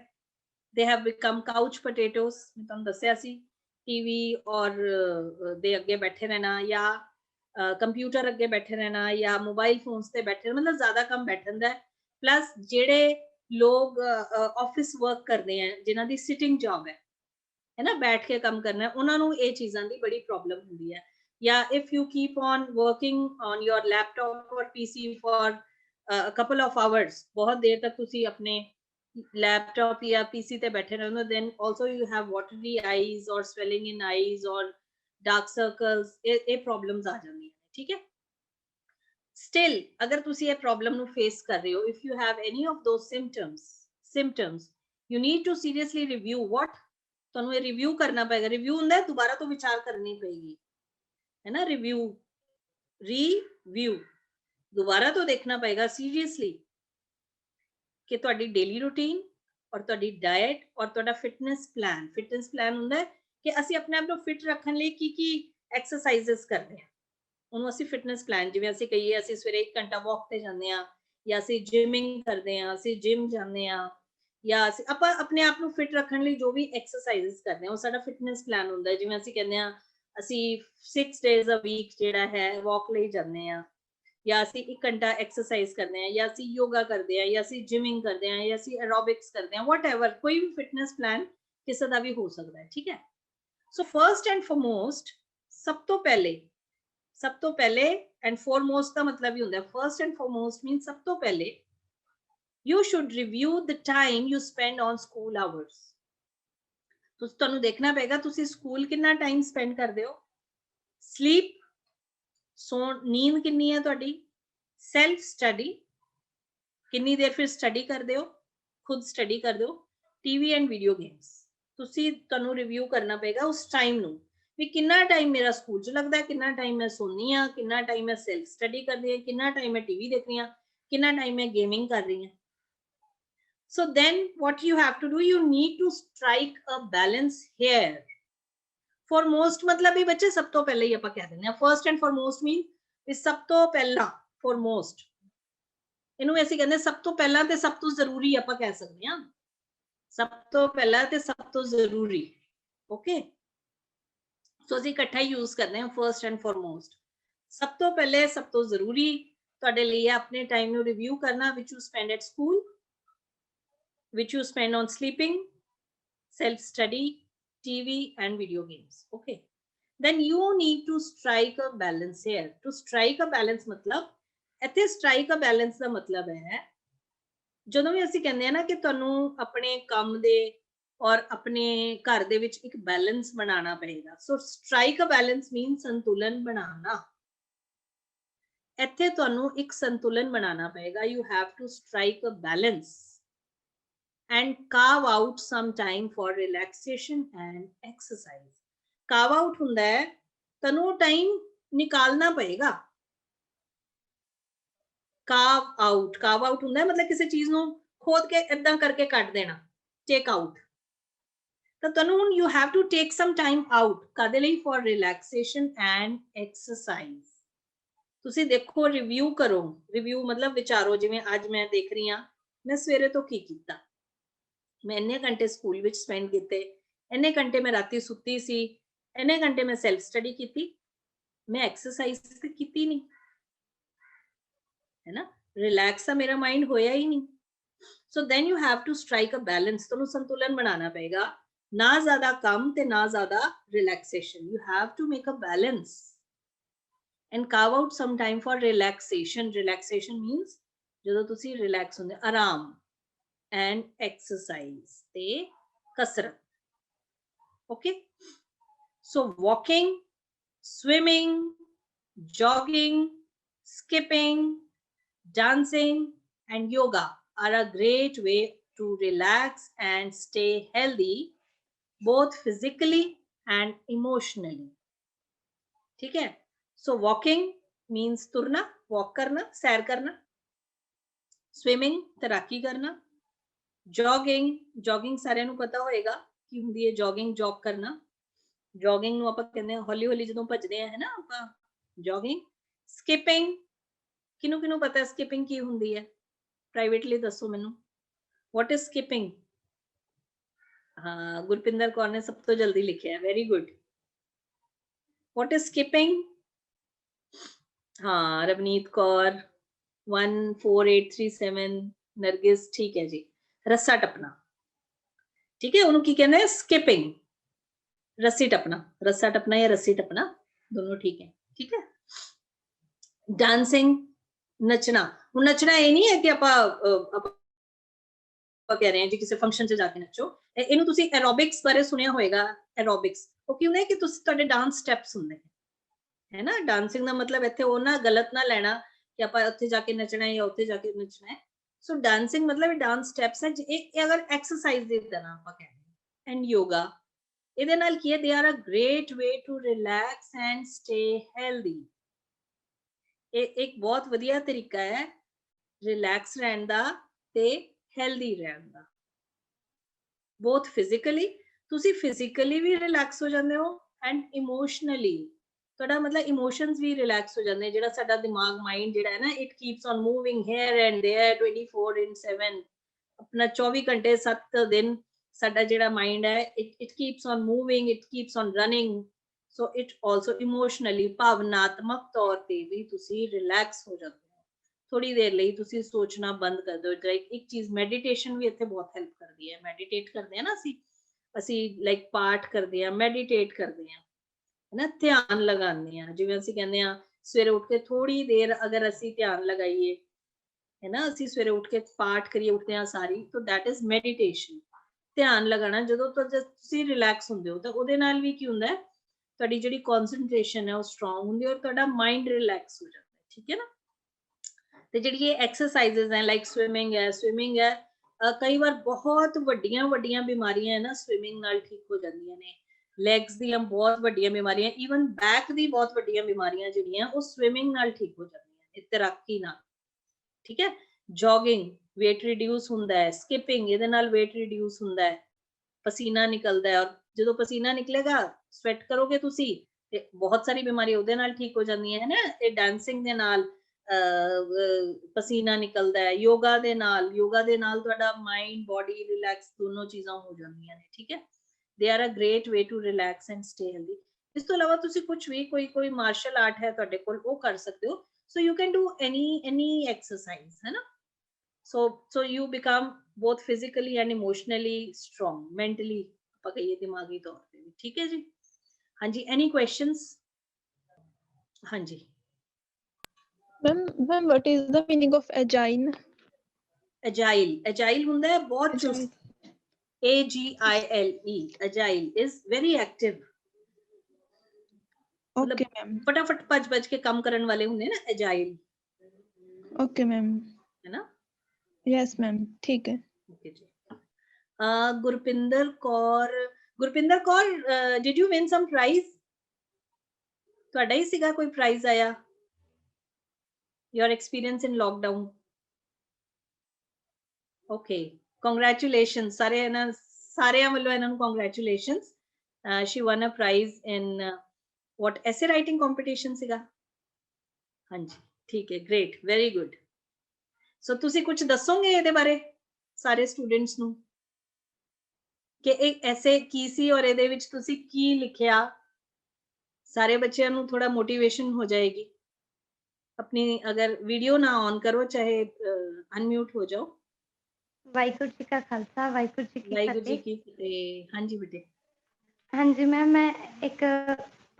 they have become couch potatoes, मैं तुहानूं दस्सिया सी, टीवी और दे अगे बैठे रहना, या कंप्यूटर अगे बैठे रहना, या मोबाइल फोन्स ते बैठे, मतलब ज्यादा कम बैठन दा, प्लस जेड़े लोग ऑफिस वर्क करते हैं, जिन्हां दी सिटिंग जॉब है, है ना, बैठ के काम करना है, ਉਹਨਾਂ ਨੂੰ ਇਹ ਚੀਜ਼ਾਂ ਦੀ ਬੜੀ ਪ੍ਰੋਬਲਮ ਹੁੰਦੀ ਹੈ। ਜਾਂ if you keep on working on your laptop or PC for a couple of hours, ਬਹੁਤ ਦੇਰ ਤੱਕ ਤੁਸੀਂ ਆਪਣੇ ਲੈਪਟਾਪ ਜਾਂ ਪੀਸੀ ਤੇ ਬੈਠੇ ਰਹਿੰਦੇ, then also you have watery eyes or swelling in eyes or dark circles, ਇਹ ਪ੍ਰੋਬਲਮਸ ਆ ਜਾਂਦੀਆਂ, ਠੀਕ ਹੈ। Still, ਅਗਰ ਤੁਸੀਂ ਇਹ ਪ੍ਰੋਬਲਮ ਨੂੰ ਫੇਸ ਕਰ ਰਹੇ ਹੋ, if you have any of those symptoms, you need to seriously review what, ਤੁਹਾਨੂੰ ਇਹ ਰਿਵਿਊ ਕਰਨਾ ਪਏਗਾ। ਰਿਵਿਊ ਹੁੰਦਾ ਹੈ ਦੁਬਾਰਾ ਤੋਂ ਵਿਚਾਰ ਕਰਨੀ ਪਏਗੀ, है ना, रिव्यू दोबारा तो देखना पड़ेगा सीरियसली कि ਤੁਹਾਡੀ ਡੇਲੀ ਰੂਟੀਨ ਔਰ ਤੁਹਾਡੀ ਡਾਈਟ ਔਰ ਤੁਹਾਡਾ ਫਿਟਨੈਸ ਪਲਾਨ ਹੁੰਦਾ ਹੈ ਕਿ ਅਸੀਂ ਆਪਣੇ ਆਪ ਨੂੰ ਫਿਟ ਰੱਖਣ ਲਈ ਕੀ ਐਕਸਰਸਾਈਜ਼ਸ ਕਰਦੇ ਹਾਂ, ਉਹਨੂੰ ਅਸੀਂ ਫਿਟਨੈਸ ਪਲਾਨ, ਜਿਵੇਂ ਅਸੀਂ ਕਹੀਏ ਅਸੀਂ ਸਵੇਰੇ 1 ਘੰਟਾ ਵਾਕ ਤੇ ਜਾਂਦੇ ਹਾਂ, ਜਾਂ ਅਸੀਂ ਜਿਮਿੰਗ ਕਰਦੇ ਹਾਂ, ਅਸੀਂ ਜਿਮ ਜਾਂਦੇ ਹਾਂ, ਜਾਂ ਅਸੀਂ ਆਪਾਂ ਆਪਣੇ ਆਪ ਨੂੰ ਫਿਟ ਰੱਖਣ ਲਈ ਜੋ ਵੀ ਐਕਸਰਸਾਈਜ਼ਸ ਕਰਦੇ ਹਾਂ ਉਹ ਸਾਡਾ ਫਿਟਨੈਸ ਪਲਾਨ ਹੁੰਦਾ ਹੈ। ਜਿਵੇਂ ਅਸੀਂ ਕਹਿੰਦੇ ਹਾਂ ਅਸੀਂ 6 days a week ਜਿਹੜਾ ਹੈ ਵਾਕ ਲਈ ਜਾਂਦੇ ਹਾਂ, ਜਾਂ ਅਸੀਂ 1 ਘੰਟਾ ਐਕਸਰਸਾਈਜ਼ ਕਰਦੇ ਹਾਂ, ਜਾਂ ਅਸੀਂ ਯੋਗਾ ਕਰਦੇ ਹਾਂ, ਜਾਂ ਅਸੀਂ ਜਿਮਿੰਗ ਕਰਦੇ ਹਾਂ, ਜਾਂ ਅਸੀਂ ਐਰੋਬਿਕਸ ਕਰਦੇ ਹਾਂ, ਵਟਐਵਰ, ਕੋਈ ਵੀ ਫਿਟਨੈਸ ਪਲਾਨ ਕਿਸੇ ਦਾ ਵੀ ਹੋ ਸਕਦਾ ਹੈ, ਠੀਕ ਹੈ। ਸੋ ਫਰਸਟ ਐਂਡ ਫੋਰਮੋਸਟ, ਸਭ ਤੋਂ ਪਹਿਲੇ ਐਂਡ ਫੋਰਮੋਸਟ ਦਾ ਮਤਲਬ ਹੀ ਹੁੰਦਾ, ਫਰਸਟ ਐਂਡ ਫੋਰਮੋਸਟ ਮੀਨਸ ਸਭ ਤੋਂ ਪਹਿਲੇ you should review the time you spend on school hours. ਤੁਹਾਨੂੰ ਦੇਖਣਾ ਪਏਗਾ ਤੁਸੀਂ ਸਕੂਲ ਕਿੰਨਾ ਟਾਈਮ ਸਪੈਂਡ ਕਰਦੇ ਹੋ, ਸਲੀਪ, ਨੀਂਦ ਕਿੰਨੀ ਹੈ ਤੁਹਾਡੀ, ਸੈਲਫ ਸਟੱਡੀ, ਕਿੰਨੀ ਦੇਰ ਫਿਰ ਸਟੱਡੀ ਕਰਦੇ ਹੋ, ਖੁਦ ਸਟੱਡੀ ਕਰਦੇ ਹੋ, ਟੀਵੀ ਐਂਡ ਵੀਡੀਓ ਗੇਮਸ। ਤੁਹਾਨੂੰ ਰਿਵਿਊ ਕਰਨਾ ਪਏਗਾ ਉਸ ਟਾਈਮ ਨੂੰ ਵੀ ਕਿੰਨਾ ਟਾਈਮ ਮੇਰਾ ਸਕੂਲ 'ਚ ਲੱਗਦਾ, ਕਿੰਨਾ ਟਾਈਮ ਮੈਂ ਸੌਂਦੀ ਹਾਂ, ਕਿੰਨਾ ਟਾਈਮ ਮੈਂ ਸੈਲਫ ਸਟੱਡੀ ਕਰਦੀ ਹਾਂ, ਕਿੰਨਾ ਟਾਈਮ ਮੈਂ ਟੀਵੀ ਦੇਖ ਰਹੀ ਹਾਂ, ਕਿੰਨਾ ਟਾਈਮ ਮੈਂ ਗੇਮਿੰਗ ਕਰ ਰਹੀ ਹਾਂ। So then what you have to do, you need to strike a balance here. Foremost मतलब भी बच्चे सब तो पहले ही ਆਪਾਂ ਕਹਿ ਦਿੰਦੇ ਹਾਂ, first and foremost mean ਵੀ ਸਭ ਤੋਂ ਪਹਿਲਾਂ, foremost ਇਹਨੂੰ ਅਸੀਂ ਕਹਿੰਦੇ ਸਭ ਤੋਂ ਪਹਿਲਾਂ ਤੇ ਸਭ ਤੋਂ ਜ਼ਰੂਰੀ ਆਪਾਂ ਕਹਿ ਸਕਦੇ ਹਾਂ, ਸਭ ਤੋਂ ਪਹਿਲਾਂ ਤੇ ਸਭ ਤੋਂ ਜ਼ਰੂਰੀ, ਓਕੇ। ਸੋ ਅਸੀਂ ਇਕੱਠਾ ਹੀ ਯੂਜ਼ ਕਰਦੇ ਹਾਂ first and foremost। ਸਭ ਤੋਂ ਪਹਿਲੇ ਸਭ ਤੋਂ ਜ਼ਰੂਰੀ ਤੁਹਾਡੇ ਲਈ ਹੈ ਆਪਣੇ ਟਾਈਮ ਨੂੰ ਰਿਵਿਊ ਕਰਨਾ, which you spend at school, which you spend on sleeping, self-study, TV and video games, okay. Then you need to strike a balance here. To strike a balance matlab, ਇੱਥੇ strike a balance ਦਾ ਮਤਲਬ ਹੈ ਜਦੋਂ ਵੀ ਅਸੀਂ ਕਹਿੰਦੇ ਆ ਨਾ ਕਿ ਤੁਹਾਨੂੰ ਆਪਣੇ ਕੰਮ ਦੇ ਔਰ ਆਪਣੇ ਘਰ ਦੇ ਵਿੱਚ ਇੱਕ ਬੈਲੈਂਸ ਬਣਾਉਣਾ ਪਏਗਾ। ਸੋ strike a balance means ਸੰਤੁਲਨ ਬਣਾਉਣਾ। ਇੱਥੇ ਤੁਹਾਨੂੰ ਇੱਕ ਸੰਤੁਲਨ ਬਣਾਉਣਾ ਪਏਗਾ। You have to strike a balance and carve out some time for relaxation and exercise. Carve out ਹੁੰਦਾ ਹੈ ਤੁਹਾਨੂੰ ਟਾਈਮ ਨਿਕਾਲਣਾ ਪਏਗਾ। carve out ਹੁੰਦਾ ਹੈ ਮਤਲਬ ਕਿਸੇ ਚੀਜ਼ ਨੂੰ ਖੋਦ ਕੇ ਏਦਾਂ ਕਰਕੇ ਕੱਢ ਦੇਣਾ, take out। ਤਾਂ ਤੁਹਾਨੂੰ ਹੁਣ you have to take some time out ਕਾਹਦੇ ਲਈ, for relaxation and exercise। ਤੁਸੀਂ ਦੇਖੋ, ਰਿਵਿਊ ਕਰੋ, ਰਿਵਿਊ ਮਤਲਬ ਵਿਚਾਰੋ, ਜਿਵੇਂ ਅੱਜ ਮੈਂ ਦੇਖ ਰਹੀ ਹਾਂ ਮੈਂ ਸਵੇਰੇ ਤੋਂ ਕੀ ਕੀਤਾ, ਮੈਂ ਇੰਨੇ ਘੰਟੇ ਸਕੂਲ ਵਿੱਚ ਸਪੈਂਡ ਕੀਤੇ, ਇੰਨੇ ਘੰਟੇ ਮੈਂ ਰਾਤੀ ਸੁੱਤੀ ਸੀ, ਇੰਨੇ ਘੰਟੇ ਮੈਂ ਸੈਲਫ ਸਟੱਡੀ ਕੀਤੀ, ਮੈਂ ਐਕਸਰਸਾਈਜ਼ ਤੇ ਕੀਤੀ ਨਹੀਂ, ਹੈ ਨਾ, ਰਿਲੈਕਸ ਤਾਂ ਮੇਰਾ ਮਾਈਂਡ ਹੋਇਆ ਹੀ ਨਹੀਂ। So then you have to strike a balance, ਤੁਹਾਨੂੰ ਸੰਤੁਲਨ ਬਣਾਉਣਾ ਪਏਗਾ, ਨਾ ਜ਼ਿਆਦਾ ਕੰਮ ਤੇ ਨਾ ਜ਼ਿਆਦਾ relaxation. You have to make a balance and carve out some time for relaxation. Relaxation means ਜਦੋਂ ਤੁਸੀਂ ਰਿਲੈਕਸ ਹੁੰਦੇ, ਆਰਾਮ, and exercise te kasrat, okay. So walking, swimming, jogging, skipping, dancing and yoga are a great way to relax and stay healthy both physically and emotionally, theek hai। So walking means turna, walk karna, sair karna, swimming तैराकी करना, jogging ਸਾਰਿਆਂ ਨੂੰ ਪਤਾ ਹੋਏਗਾ ਕੀ ਹੁੰਦੀ ਹੈ, ਜੋਗ ਕਰਨਾ। ਜੋਗਿੰਗ ਨੂੰ ਆਪਾਂ ਕਹਿੰਦੇ ਹਾਂ ਹੌਲੀ ਹੌਲੀ ਜਦੋਂ ਭੱਜਦੇ ਆ, ਹੈ ਨਾ ਆਪਾਂ, ਜੋਗਿੰਗ। ਸਕਿਪਿੰਗ, ਕਿਹਨੂੰ ਪਤਾ ਸਕਿਪਿੰਗ ਕੀ ਹੁੰਦੀ ਹੈ, ਪ੍ਰਾਈਵੇਟਲੀ ਦੱਸੋ ਮੈਨੂੰ, ਵਾਟ ਇਜ਼ ਸਕਿਪਿੰਗ। ਹਾਂ, ਗੁਰਪਿੰਦਰ ਕੌਰ ਨੇ ਸਭ ਤੋਂ ਜਲਦੀ ਲਿਖਿਆ, very good. What is skipping, ਹਾਂ, ਰਵਨੀਤ ਕੌਰ 14837, ਨਰਗਿਸ, ਠੀਕ ਹੈ ਜੀ। ਰੱਸਾ ਟੱਪਣਾ, ਠੀਕ ਹੈ, ਉਹਨੂੰ ਕੀ ਕਹਿੰਦੇ, ਸਕਿਪਿੰਗ। रस्सी टपना, रस्सा टपना या रस्सी टपना दोनों ठीक है, ठीक है। डांसिंग नचना, हुण नचना ये नहीं है कि ਆਪਾਂ कह रहे हैं जी किसी फंक्शन च जाके नचो, ਇਹਨੂੰ ਤੁਸੀਂ ਐਰੋਬਿਕਸ ਬਾਰੇ ਸੁਣਿਆ ਹੋਏਗਾ। ਐਰੋਬਿਕਸ ਉਹ ਕੀ ਹੁੰਦਾ ਹੈ ਕਿ ਤੁਸੀਂ ਤੁਹਾਡੇ ਡਾਂਸ ਸਟੈਪਸ ਹੁੰਦੇ ਨੇ, है ना। डांसिंग का मतलब इत्थे वो ना गलत ना लेना कि आप उत्थे जाके नचना है या उत्थे जाके नचना है। सो डांसिंग मतलब डांस स्टेप्स है, एक अगर एक्सरसाइज दी तरह आप कह रहे। एंड योगा ਇਹਦੇ ਨਾਲ ਕੀ ਹੈ, they are a great way to relax and stay healthy। ਇਹ ਇੱਕ ਬਹੁਤ ਵਧੀਆ ਤਰੀਕਾ ਹੈ ਰਿਲੈਕਸ ਰਹਿਣ ਦਾ ਤੇ ਹੈਲਦੀ ਰਹਿਣ ਦਾ। both physically, ਤੁਸੀਂ physically ਵੀ ਰਿਲੈਕਸ ਹੋ ਜਾਂਦੇ ਹੋ ਐਂਡ ਇਮੋਸ਼ਨਲੀ ਤੁਹਾਡਾ ਮਤਲਬ ਇਮੋਸ਼ਨਸ ਵੀ ਰਿਲੈਕਸ ਹੋ ਜਾਂਦੇ। ਜਿਹੜਾ ਸਾਡਾ ਦਿਮਾਗ ਮਾਈਂਡ ਜਿਹੜਾ ਹੈ ਨਾ, it keeps on moving hair and there 24/7 ਆਪਣਾ 24 ਘੰਟੇ 7 ਦਿਨ ਸਾਡਾ ਜਿਹੜਾ ਮਾਈਂਡ ਹੈ it keeps on moving, it keeps on running. So it also emotionally ਭਾਵਨਾਤਮਕ ਤੌਰ ਤੇ ਵੀ ਤੁਸੀਂ ਰਿਲੈਕਸ ਹੋ ਜਾਂਦੇ ਹੋ। ਥੋੜੀ ਦੇਰ ਲਈ ਤੁਸੀਂ ਸੋਚਣਾ ਬੰਦ ਕਰ ਦਿਓ। ਇੱਕ ਚੀਜ਼ ਮੈਡੀਟੇਸ਼ਨ ਵੀ ਇੱਥੇ ਬਹੁਤ ਹੈਲਪ ਕਰਦੀ ਹੈ। ਮੈਡੀਟੇਟ ਕਰਦੇ ਆ ਨਾ ਅਸੀਂ ਲਾਈਕ ਪਾਠ ਕਰਦੇ ਆ, ਮੈਡੀਟੇਟ ਕਰਦੇ ਆ, है ना, ध्यान लगाने हैं। जिवें ਅਸੀਂ ਕਹਿੰਦੇ ਆ ਸਵੇਰੇ ਉੱਠ ਕੇ ਥੋੜੀ ਦੇਰ ਅਗਰ ਅਸੀਂ ਧਿਆਨ ਲਗਾਈਏ, है ना, ਅਸੀਂ ਸਵੇਰੇ ਉੱਠ ਕੇ ਪਾਠ ਕਰੀਏ ਉੱਠਦੇ ਆ ਸਾਰੀ, ਤਾਂ that is meditation। ਧਿਆਨ ਲਗਾਣਾ ਜਦੋਂ ਤੁਸੀਂ ਰਿਲੈਕਸ ਹੁੰਦੇ ਹੋ ਤਾਂ ਉਹਦੇ ਨਾਲ ਵੀ ਕੀ ਹੁੰਦਾ ਹੈ, ਤੁਹਾਡੀ ਜਿਹੜੀ ਕਨਸੈਂਟ੍ਰੇਸ਼ਨ ਹੈ ਉਹ ਸਟਰੋਂਗ ਹੁੰਦੀ ਹੈ ਔਰ ਤੁਹਾਡਾ ਮਾਈਂਡ ਰਿਲੈਕਸ ਹੋ ਜਾਂਦਾ ਹੈ, ਠੀਕ ਹੈ ਨਾ। ਤੇ ਜਿਹੜੀ ਇਹ ਐਕਸਰਸਾਈਜ਼ਸ ਹੈ ਲਾਈਕ ਸਵਿਮਿੰਗ ਹੈ, ਕਈ ਵਾਰ ਬਹੁਤ ਵੱਡੀਆਂ ਬਿਮਾਰੀਆਂ ਹੈ ਨਾ ਸਵਿਮਿੰਗ ਨਾਲ ਠੀਕ ਹੋ ਜਾਂਦੀਆਂ ਨੇ। ਲੈਗਸ ਦੀਆਂ ਬਹੁਤ ਵੱਡੀਆਂ ਬਿਮਾਰੀਆਂ, ਈਵਨ ਬੈਕ ਦੀ ਬਹੁਤ ਵੱਡੀਆਂ ਬਿਮਾਰੀਆਂ ਜਿਹੜੀਆਂ ਉਹ ਸਵਿਮਿੰਗ ਨਾਲ ਠੀਕ ਹੋ ਜਾਂਦੀਆਂ, ਤੈਰਾਕੀ ਨਾਲ, ਠੀਕ ਹੈ। ਜੋਗਿੰਗ weight reduce ਹੁੰਦਾ ਹੈ, ਸਕਿਪਿੰਗ ਇਹਦੇ ਨਾਲ weight reduce ਹੁੰਦਾ ਹੈ, ਪਸੀਨਾ ਨਿਕਲਦਾ ਹੈ ਔਰ ਜਦੋਂ ਪਸੀਨਾ ਨਿਕਲੇਗਾ ਸਵੈਟ ਕਰੋਗੇ ਤੁਸੀਂ ਤੇ ਬਹੁਤ ਸਾਰੀ ਬਿਮਾਰੀ ਉਹਦੇ ਨਾਲ ਠੀਕ ਹੋ ਜਾਂਦੀਆਂ ਹੈ ਨਾ। ਇਹ ਡਾਂਸਿੰਗ ਦੇ ਨਾਲ ਪਸੀਨਾ ਨਿਕਲਦਾ ਹੈ, ਯੋਗਾ ਦੇ ਨਾਲ ਤੁਹਾਡਾ ਮਾਈਂਡ ਬੋਡੀ ਰਿਲੈਕਸ ਦੋਨੋਂ ਚੀਜ਼ਾਂ ਹੋ ਜਾਂਦੀਆਂ ਨੇ, ਠੀਕ ਹੈ। they are a great way to relax and stay healthy। ਇਸ ਤੋਂ ਇਲਾਵਾ ਤੁਸੀਂ ਕੁਝ ਵੀ ਕੋਈ ਮਾਰਸ਼ਲ ਆਰਟ ਹੈ ਤੁਹਾਡੇ ਕੋਲ ਉਹ ਕਰ ਸਕਦੇ ਹੋ। so you can do any exercise, है ना। so you become both physically and emotionally strong, mentally ਆਪਾਂ ਕਹੀਏ ਦਿਮਾਗੀ ਤੌਰ ਤੇ ਵੀ, ਠੀਕ ਹੈ ਜੀ। ਹਾਂਜੀ, any questions? ਹਾਂਜੀ Ma'am, what is the meaning of agile? agile ਹੁੰਦਾ ਹੈ ਬਹੁਤ ਚੁਸਤ, AGILE, agile is very active। Okay, ma'am. फटाफट भज के काम करने वाले होंगे ना agile। Okay, ma'am. है ना। Yes, ma'am. ठीक है। Okay ji. Gurpinder Kaur, did you win some prize? ਤੁਹਾਡਾ ਹੀ ਸੀਗਾ ਕੋਈ ਪ੍ਰਾਈਜ਼ ਆਇਆ? Your experience in lockdown? Okay, congratulations ਸਾਰਿਆਂ ਵੱਲੋਂ ਇਹਨਾਂ ਨੂੰ congratulations। she won a prize in what essay writing competition ਸੀਗਾ? ਹਾਂਜੀ ਠੀਕ ਹੈ, great, very good। so ਤੁਸੀਂ ਕੁਝ ਦੱਸੋਗੇ ਇਹਦੇ ਬਾਰੇ ਸਾਰੇ ਸਟੂਡੈਂਟਸ ਨੂੰ ਕਿ ਇਹ ਐਸੇ ਕੀ ਸੀ ਔਰ ਇਹਦੇ ਵਿੱਚ ਤੁਸੀਂ ਕੀ ਲਿਖਿਆ? ਸਾਰੇ ਬੱਚਿਆਂ ਨੂੰ ਥੋੜਾ ਮੋਟੀਵੇਸ਼ਨ ਹੋ ਜਾਏਗੀ। ਆਪਣੀ ਅਗਰ ਵੀਡੀਓ ਨਾ ਔਨ ਕਰੋ ਚਾਹੇ ਅਨਮਿਊਟ ਹੋ ਜਾਓ। ਵਾਹਿਗੁਰੂ ਜੀ ਕਾ ਖਾਲਸਾ, ਵਾਹਿਗੁਰੂ ਜੀ ਕੀ ਵਾਹਿਗੁਰੂ ਜੀ ਫਤਿਹ। ਕੀ ਫਤਿਹ। ਹਾਂਜੀ ਬੇਟੇ। ਹਾਂਜੀ ਮੈਮ, ਮੈਂ ਇੱਕ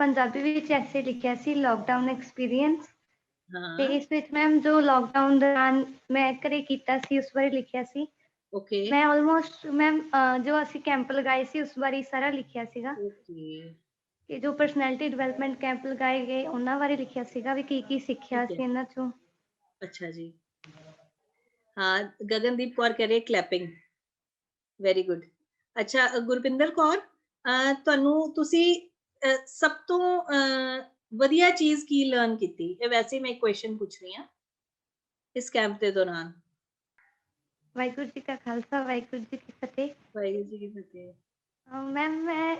ਪੰਜਾਬੀ ਵਿੱਚ ਐਸੇ ਲਿਖਿਆ ਸੀ ਲੋਕਡਾਊਨ ਐਕਸਪੀਰੀਅੰਸ। ਤੇ ਹਾਂ ਇਸ ਵਿੱਚ ਮੈਮ ਜੋ ਲੋਕਡਾਊਨ ਦੌਰਾਨ ਮੈਂ ਘਰੇ ਕੀਤਾ ਸੀ ਉਸ ਬਾਰੇ ਲਿਖਿਆ ਸੀ। ਓਕੇ ਮੈਂ ਆਲਮੋਸਟ ਮੈਮ ਜੋ ਅਸੀਂ ਕੈਂਪ ਲਗਾਏ ਸੀ ਉਸ ਬਾਰੇ ਸਾਰਾ ਲਿਖਿਆ ਸੀਗਾ ਓਕੇ ਕਿ ਜੋ ਪਰਸਨੈਲਿਟੀ ਡਿਵੈਲਪਮੈਂਟ ਕੈਂਪ ਲਗਾਏ ਗਏ ਉਹਨਾਂ ਬਾਰੇ ਲਿਖਿਆ ਸੀਗਾ ਵੀ ਕੀ ਕੀ ਸਿੱਖਿਆ ਠੀਕ ਹੈ। ਸੀ ਇਹਨਾਂ ਚੋਂ। ਅੱਛਾ ਜੀ। ਹਾਂ, ਗਗਨਦੀਪ ਕੌਰ ਕਹ ਰਹੀ ਕਲੈਪਿੰਗ, ਵੈਰੀ ਗੁੱਡ। ਅੱਛਾ ਗੁਰਪਿੰਦਰ ਕੌਰ, ਤੁਹਾਨੂੰ ਤੁਸੀਂ ਸਭ ਤੋਂ ਵਧੀਆ ਚੀਜ਼ ਕੀ ਲਰਨ ਕੀਤੀ? ਇਹ ਵੈਸੇ ਮੈਂ ਕੁਐਸਚਨ ਪੁੱਛ ਰਹੀ ਹਾਂ ਇਸ ਕੈਂਪ ਦੇ ਦੌਰਾਨ। ਵਾਹਿਗੁਰੂ ਜੀ ਕਾ ਖਾਲਸਾ, ਵਾਹਿਗੁਰੂ ਜੀ ਕੀ ਫਤਿਹ। ਵਾਹਿਗੁਰੂ ਜੀ ਕੀ ਫਤਿਹ। ਮੈਮ ਮੈਂ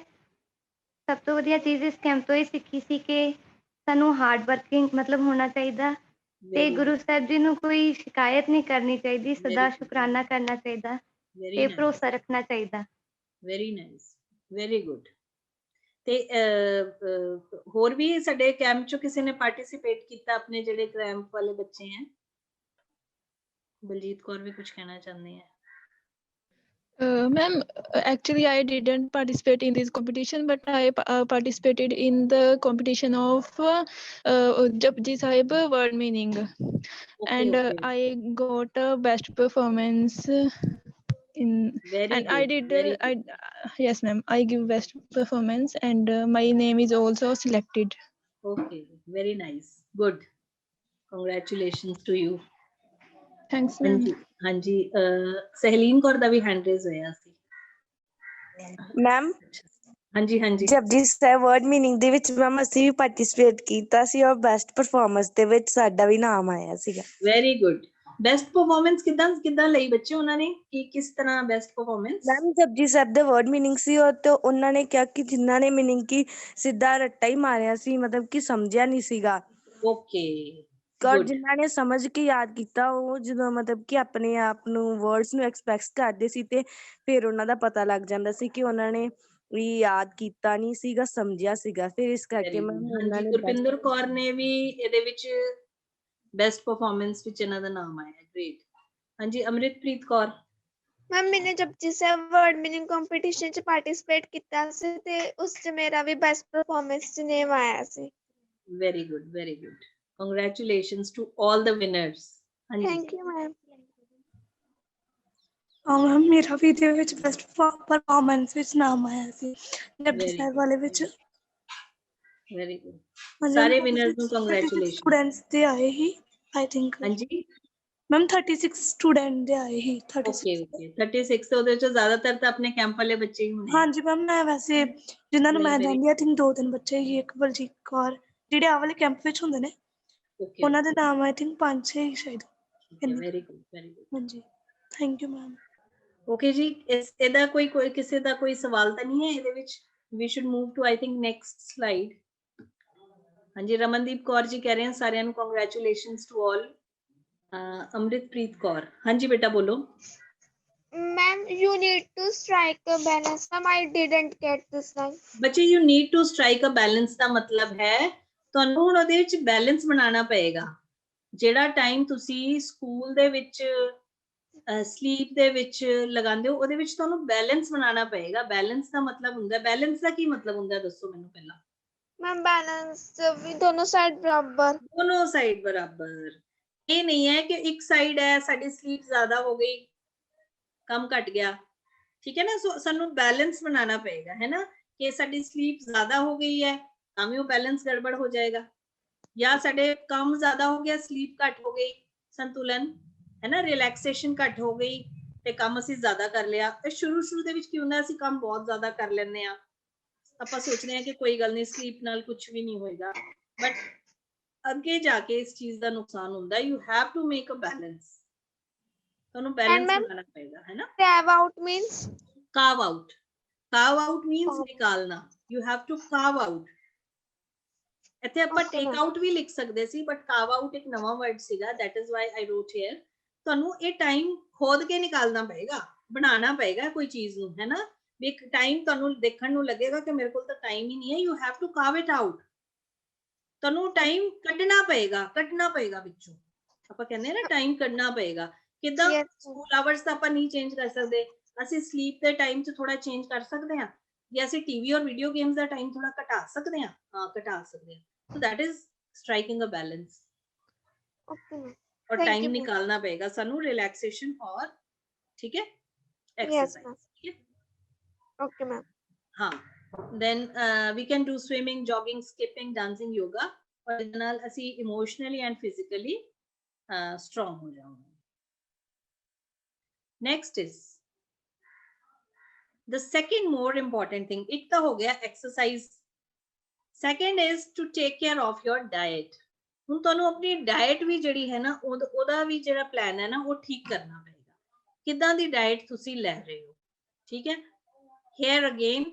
ਸਭ ਤੋਂ ਵਧੀਆ ਚੀਜ਼ ਇਸ ਕੈਂਪ ਤੋਂ ਇਹ ਸਿੱਖੀ ਸੀ ਕਿ ਸਾਨੂੰ ਹਾਰਡ ਵਰਕਿੰਗ ਮਤਲਬ ਹੋਣਾ ਚਾਹੀਦਾ ਤੇ ਗੁਰੂ ਸਾਹਿਬ ਜੀ ਨੂੰ ਕੋਈ ਸ਼ਿਕਾਇਤ ਨਹੀਂ ਕਰਨੀ ਚਾਹੀਦੀ, ਸਦਾ ਸ਼ੁਕਰਾਨਾ ਕਰਨਾ ਚਾਹੀਦਾ ਤੇ ਭਰੋਸਾ ਰੱਖਣਾ ਚਾਹੀਦਾ। Very nice, very good. ਤੇ ਹੋਰ ਵੀ ਸਾਡੇ ਕੈਂਪ ਚੋਂ ਕਿਸੇ ਨੇ ਪਾਰਟਿਸਿਪੇਟ ਕੀਤਾ ਆਪਣੇ ਜਿਹੜੇ ਕੈਂਪ ਵਾਲੇ ਬੱਚੇ ਹੈ? ਬਲਜੀਤ ਕੌਰ ਵੀ ਕੁਝ ਕਹਿਣਾ ਚਾਹੁੰਦੇ ਹੈ। Ma'am, actually, I didn't participate in this competition, but I participated in the competition of Japji Sahib word meaning, Okay, and okay. I got a best performance in. Very And I good, did. very I good. Yes, ma'am. I give best performance, and my name is also selected. Okay, very nice. Good. Congratulations to you. Thanks, ma'am. ਹਾਂਜੀ ਹਾਂਜੀ ਸਹਲੀਨ ਕੌਰ ਦਾ ਵੀ hand raise ਹੋਇਆ ਸੀ। Ma'am ਹਾਂਜੀ ਹਾਂਜੀ Japji Sahib word meaning ਦੇ ਵਿੱਚ ma'am ਅਸੀਂ ਵੀ participate ਕੀਤਾ ਸੀ ਔਰ ਬੈਸਟ ਪਰਫਾਰਮੈਂਸ ਦੇ ਵਿੱਚ ਸਾਡਾ ਵੀ ਨਾਮ ਆਇਆ ਸੀਗਾ। Very good. ਬੈਸਟ ਪਰਫਾਰਮੈਂਸ ਕਿੱਦਾਂ ਲਈ ਬੱਚੇ ਉਹਨਾਂ ਨੇ ਕਿਸ ਤਰ੍ਹਾਂ best performance? Ma'am Japji Sahib ਦੇ ਵਰਡ ਮੀਨਿੰਗ ਸੀ ਔਰ ਤੇ ਉਹਨਾਂ ਨੇ ਕਿਹਾ ਕਿ ਜਿਨ੍ਹਾਂ ਨੇ ਮੀਨਿੰਗ ਕੀ ਸਿੱਧਾ ਰੱਟਾ ਹੀ ਮਾਰਿਆ ਸੀ, ਮਤਲਬ ਕਿ ਸਮਝਿਆ ਨਹੀਂ ਸੀਗਾ। ਓਕੇ ਔਰ ਗੁੱਡ। ਜਿਨ੍ਹਾਂ ਨੇ ਸਮਝ ਕੇ ਯਾਦ ਕੀਤਾ ਉਹ ਜਦੋਂ ਮਤਲਬ ਕਿ ਆਪਣੇ ਆਪ ਨੂੰ ਵਰਡਸ ਨੂੰ ਐਕਸਪ੍ਰੈਸ ਕਰਦੇ ਸੀ ਤੇ ਫਿਰ ਉਹਨਾਂ ਦਾ ਪਤਾ ਲੱਗ ਜਾਂਦਾ ਸੀ ਕਿ ਉਹਨਾਂ ਨੇ ਵੀ ਯਾਦ ਕੀਤਾ ਨਹੀਂ ਸੀਗਾ, ਸਮਝਿਆ ਸੀਗਾ। ਫਿਰ ਇਸ ਕਰਕੇ ਮੈਮ ਉਹਨਾਂ ਹਾਂਜੀ ਨੇ ਗੁਰਪਿੰਦਰ ਕੌਰ ਨੇ ਵੀ ਇਹਦੇ ਵਿੱਚ ਬੈਸਟ ਪਰਫਾਰਮੈਂਸ ਵਿੱਚ ਇਹਨਾਂ ਦਾ ਨਾਮ ਆਇਆ। ਗ੍ਰੇਟ। ਹਾਂਜੀ ਅਮਰਿਤਪ੍ਰੀਤ ਕੌਰ। ਮੈਮ ਮੈਨੇ Japji Sahib word meaning competition ਚ ਪਾਰਟਿਸਿਪੇਟ ਕੀਤਾ ਸੀ ਤੇ ਉਸ ਚ ਮੇਰਾ ਵੀ ਬੈਸਟ ਪਰਫਾਰਮੈਂਸ ਚ ਨੇਮ ਆਇਆ ਸੀ। Very good very good. Congratulations to all the winners. ਹਾਂਜੀ ਥੈਂਕ ਯੂ ਮੈਮ। ਮੈਮ ਮੇਰਾ ਵੀ ਇਹਦੇ ਵਿੱਚ ਬੈਸਟ ਪਰਫਾਰਮੈਂਸ ਵਿੱਚ ਨਾਮ ਆਇਆ ਸੀ ਜਪਜੀ ਵੈਰੀ ਸਾਹਿਬ ਵਾਲੇ ਵਿੱਚ। Very good. ਹਾਂਜੀ ਸਾਰੇ ਮੈਮ ਵਿਨਰਸ ਨੂੰ 36 ਕੰਗ੍ਰੈਚੁਲੇਸ਼ਨ। ਸਟੂਡੈਂਟਸ ਦੇ ਆਏ ਹੀ ਆਈ ਥਿੰਕ। ਹਾਂਜੀ ਮੈਮ 36 ਸਟੂਡੈਂਟ ਦੇ ਆਏ ਹੀ 36। ਓਕੇ ਓਕੇ 36 ਉਹਦੇ ਵਿੱਚੋਂ ਜ਼ਿਆਦਾਤਰ ਤਾਂ ਆਪਣੇ ਕੈਂਪ ਵਾਲੇ ਬੱਚੇ ਹੀ ਹੋਣੇ। ਹਾਂਜੀ ਮੈਮ ਮੈਂ ਵੈਸੇ ਜਿਨ੍ਹਾਂ ਨੂੰ ਮੈਂ ਜਾਣਦੀ ਆਈ ਥਿੰਕ 2-3 ਬੱਚੇ ਹੀ, ਇੱਕ ਬਲਜੀਤ ਕੌਰ ਜਿਹੜੇ ਆਹ ਵਾਲੇ ਕੈਂਪ ਵਿੱਚ ਹੁੰਦੇ ਨੇ ਓਕੇ ਉਹਨਾਂ ਦੇ ਨਾਮ ਆਈ ਥਿੰਕ 5-6 ਹੀ ਸ਼ਾਇਦ। Very good very good. ਹਾਂਜੀ ਥੈਂਕ ਯੂ ਮੈਮ। ਓਕੇ ਜੀ ਇਹਦਾ ਕੋਈ ਕਿਸੇ ਦਾ ਕੋਈ ਸਵਾਲ ਤਾਂ ਨਹੀਂ ਹੈ ਇਹਦੇ ਵਿੱਚ? We should move to I think next slide. ਹਾਂਜੀ ਰਮਨਦੀਪ ਕੌਰ ਜੀ ਕਹਿ ਰਹੇ ਹਨ ਸਾਰਿਆਂ ਨੂੰ congratulations to all. Amritpreet Kaur ਹਾਂਜੀ ਬੇਟਾ ਬੋਲੋ। Ma'am you need to strike a balance. Ma'am I didn't get this line. ਬੱਚੇ you need to strike a balance ਦਾ ਮਤਲਬ ਹੈ ਤੁਹਾਨੂੰ ਹੁਣ ਉਹਦੇ ਵਿੱਚ ਬੈਲੈਂਸ ਬਣਾਉਣਾ ਪਏਗਾ। ਜਿਹੜਾ ਟਾਈਮ ਤੁਸੀਂ ਸਕੂਲ ਦੇ ਵਿੱਚ ਸਲੀਪ ਦੇ ਵਿੱਚ ਲਗਾਉਂਦੇ ਹੋ ਉਹਦੇ ਵਿੱਚ ਤੁਹਾਨੂੰ ਬੈਲੈਂਸ ਬਣਾਉਣਾ ਪਏਗਾ। ਬੈਲੈਂਸ ਦਾ ਮਤਲਬ ਹੁੰਦਾ, ਬੈਲੈਂਸ ਦਾ ਕੀ ਮਤਲਬ ਹੁੰਦਾ ਦੱਸੋ ਮੈਨੂੰ ਪਹਿਲਾਂ। ਮੈਮ ਬੈਲੈਂਸ ਵੀ ਦੋਨੋਂ ਸਾਈਡ ਬਰਾਬਰ। ਦੋਨੋਂ ਸਾਈਡ ਬਰਾਬਰ। ਇਹ ਨਹੀਂ ਹੈ ਕਿ ਇੱਕ ਸਾਈਡ ਹੈ ਸਾਡੀ ਸਲੀਪ ਜ਼ਿਆਦਾ ਹੋ ਗਈ ਕੰਮ ਘਟ ਗਿਆ, ਠੀਕ ਹੈ ਨਾ। ਸੋ ਸਾਨੂੰ ਬੈਲੈਂਸ ਬਣਾਉਣਾ ਪਏਗਾ ਹੈ ਨਾ ਕਿ ਸਾਡੀ ਸਲੀਪ ਜ਼ਿਆਦਾ ਹੋ ਗਈ ਹੈ ਤਾਂ ਵੀ ਉਹ ਬੈਲੈਂਸ ਗੜਬੜ ਹੋ ਜਾਏਗਾ, ਜਾਂ ਸਾਡੇ ਕੰਮ ਜ਼ਿਆਦਾ ਹੋ ਗਿਆ ਸਲੀਪ ਘੱਟ ਹੋ ਗਈ, ਸੰਤੁਲਨ ਹੈ ਨਾ, ਰਿਲੈਕਸੇਸ਼ਨ ਘੱਟ ਹੋ ਗਈ ਤੇ ਕੰਮ ਅਸੀਂ ਜ਼ਿਆਦਾ ਕਰ ਲਿਆ। ਤੇ ਸ਼ੁਰੂ ਦੇ ਵਿੱਚ ਕੀ ਹੁੰਦਾ ਅਸੀਂ ਕੰਮ ਬਹੁਤ ਜ਼ਿਆਦਾ ਕਰ ਲੈਂਦੇ ਆ, ਆਪਾਂ ਸੋਚਦੇ ਆ ਕਿ ਕੋਈ ਗੱਲ ਨਹੀਂ ਸਲੀਪ ਨਾਲ ਕੁਝ ਵੀ ਨਹੀਂ ਹੋਏਗਾ, ਬਟ ਅੱਗੇ ਜਾ ਕੇ ਇਸ ਚੀਜ਼ ਦਾ ਨੁਕਸਾਨ ਹੁੰਦਾ। You have to make a balance. ਤੁਹਾਨੂੰ ਬੈਲੈਂਸ ਬਣਾਉਣਾ ਪਏਗਾ ਹੈ ਨਾ। Carve out means? Carve out. Carve out means ਨਿਕਾਲਣਾ। You have to carve out. ਇੱਥੇ ਆਪਾਂ ਟੇਕ ਆਊਟ ਵੀ ਲਿਖ ਸਕਦੇ ਸੀ ਬਟ carve out ਇੱਕ ਨਵਾਂ ਵਰਡ ਸੀਗਾ, that is why I wrote here. ਤੁਹਾਨੂੰ ਇਹ ਟਾਈਮ ਖੋਦ ਕੇ ਨਿਕਾਲਣਾ ਪਏਗਾ, ਬਣਾਉਣਾ ਪਏਗਾ ਕੋਈ ਚੀਜ਼ ਨੂੰ ਹੈ ਨਾ। ਵੀ ਇੱਕ ਟਾਈਮ ਤੁਹਾਨੂੰ ਦੇਖਣ ਨੂੰ ਲੱਗੇਗਾ ਕਿ ਮੇਰੇ ਕੋਲ ਤਾਂ ਟਾਈਮ ਹੀ ਨਹੀਂ ਹੈ। You have to carve it out. ਤੁਹਾਨੂੰ ਟਾਈਮ ਕੱਢਣਾ ਪਏਗਾ ਵਿੱਚੋਂ। ਆਪਾਂ ਕਹਿੰਦੇ ਆ ਨਾ ਟਾਈਮ ਕੱਢਣਾ ਪਏਗਾ। ਕਿੱਦਾਂ? ਸਕੂਲ ਆਵਰਸ ਤਾਂ ਆਪਾਂ ਨਹੀਂ ਚੇਂਜ ਕਰ ਸਕਦੇ, ਅਸੀਂ ਸਲੀਪ ਦੇ ਟਾਈਮ 'ਚ ਥੋੜਾ ਚੇਂਜ ਕਰ ਸਕਦੇ ਹਾਂ, ਜਾਂ ਅਸੀਂ ਟੀਵੀ ਔਰ ਵੀਡੀਓ ਗੇਮਸ ਦਾ ਟਾਈਮ ਥੋੜਾ ਘਟਾ ਸਕਦੇ ਹਾਂ। ਹਾਂ ਘਟਾ ਸਕਦੇ ਹਾਂ। So that is striking a balance. ਔਰ ਟਾਈਮ ਨਿਕਾਲਣਾ ਪਏਗਾ ਸਾਨੂੰ ਰਿਲੈਕਸੇਸ਼ਨ ਔਰ ਠੀਕ ਹੈ ਐਕਸਰਸਾइज। ठीक है ओके मैम। हाँ then we can do swimming, jogging, skipping, dancing, yoga और ਇਹਦੇ ਨਾਲ ਅਸੀਂ emotionally and physically strong ਹੋ ਜਾਵਾਂਗੇ। Next is the second more important thing. ਇੱਕ ਤਾਂ ਹੋ ਗਿਆ exercise, second is to take care of your diet. ਹੁਣ ਤੁਹਾਨੂੰ ਆਪਣੀ ਡਾਈਟ ਵੀ ਜਿਹੜੀ ਹੈ ਨਾ ਉਹਦਾ ਵੀ ਜਿਹੜਾ ਪਲਾਨ ਹੈ ਨਾ ਉਹ ਠੀਕ ਕਰਨਾ ਪਏਗਾ। ਕਿੱਦਾਂ ਦੀ ਡਾਈਟ ਤੁਸੀਂ ਲੈ ਰਹੇ ਹੋ, ਠੀਕ ਹੈ। Here again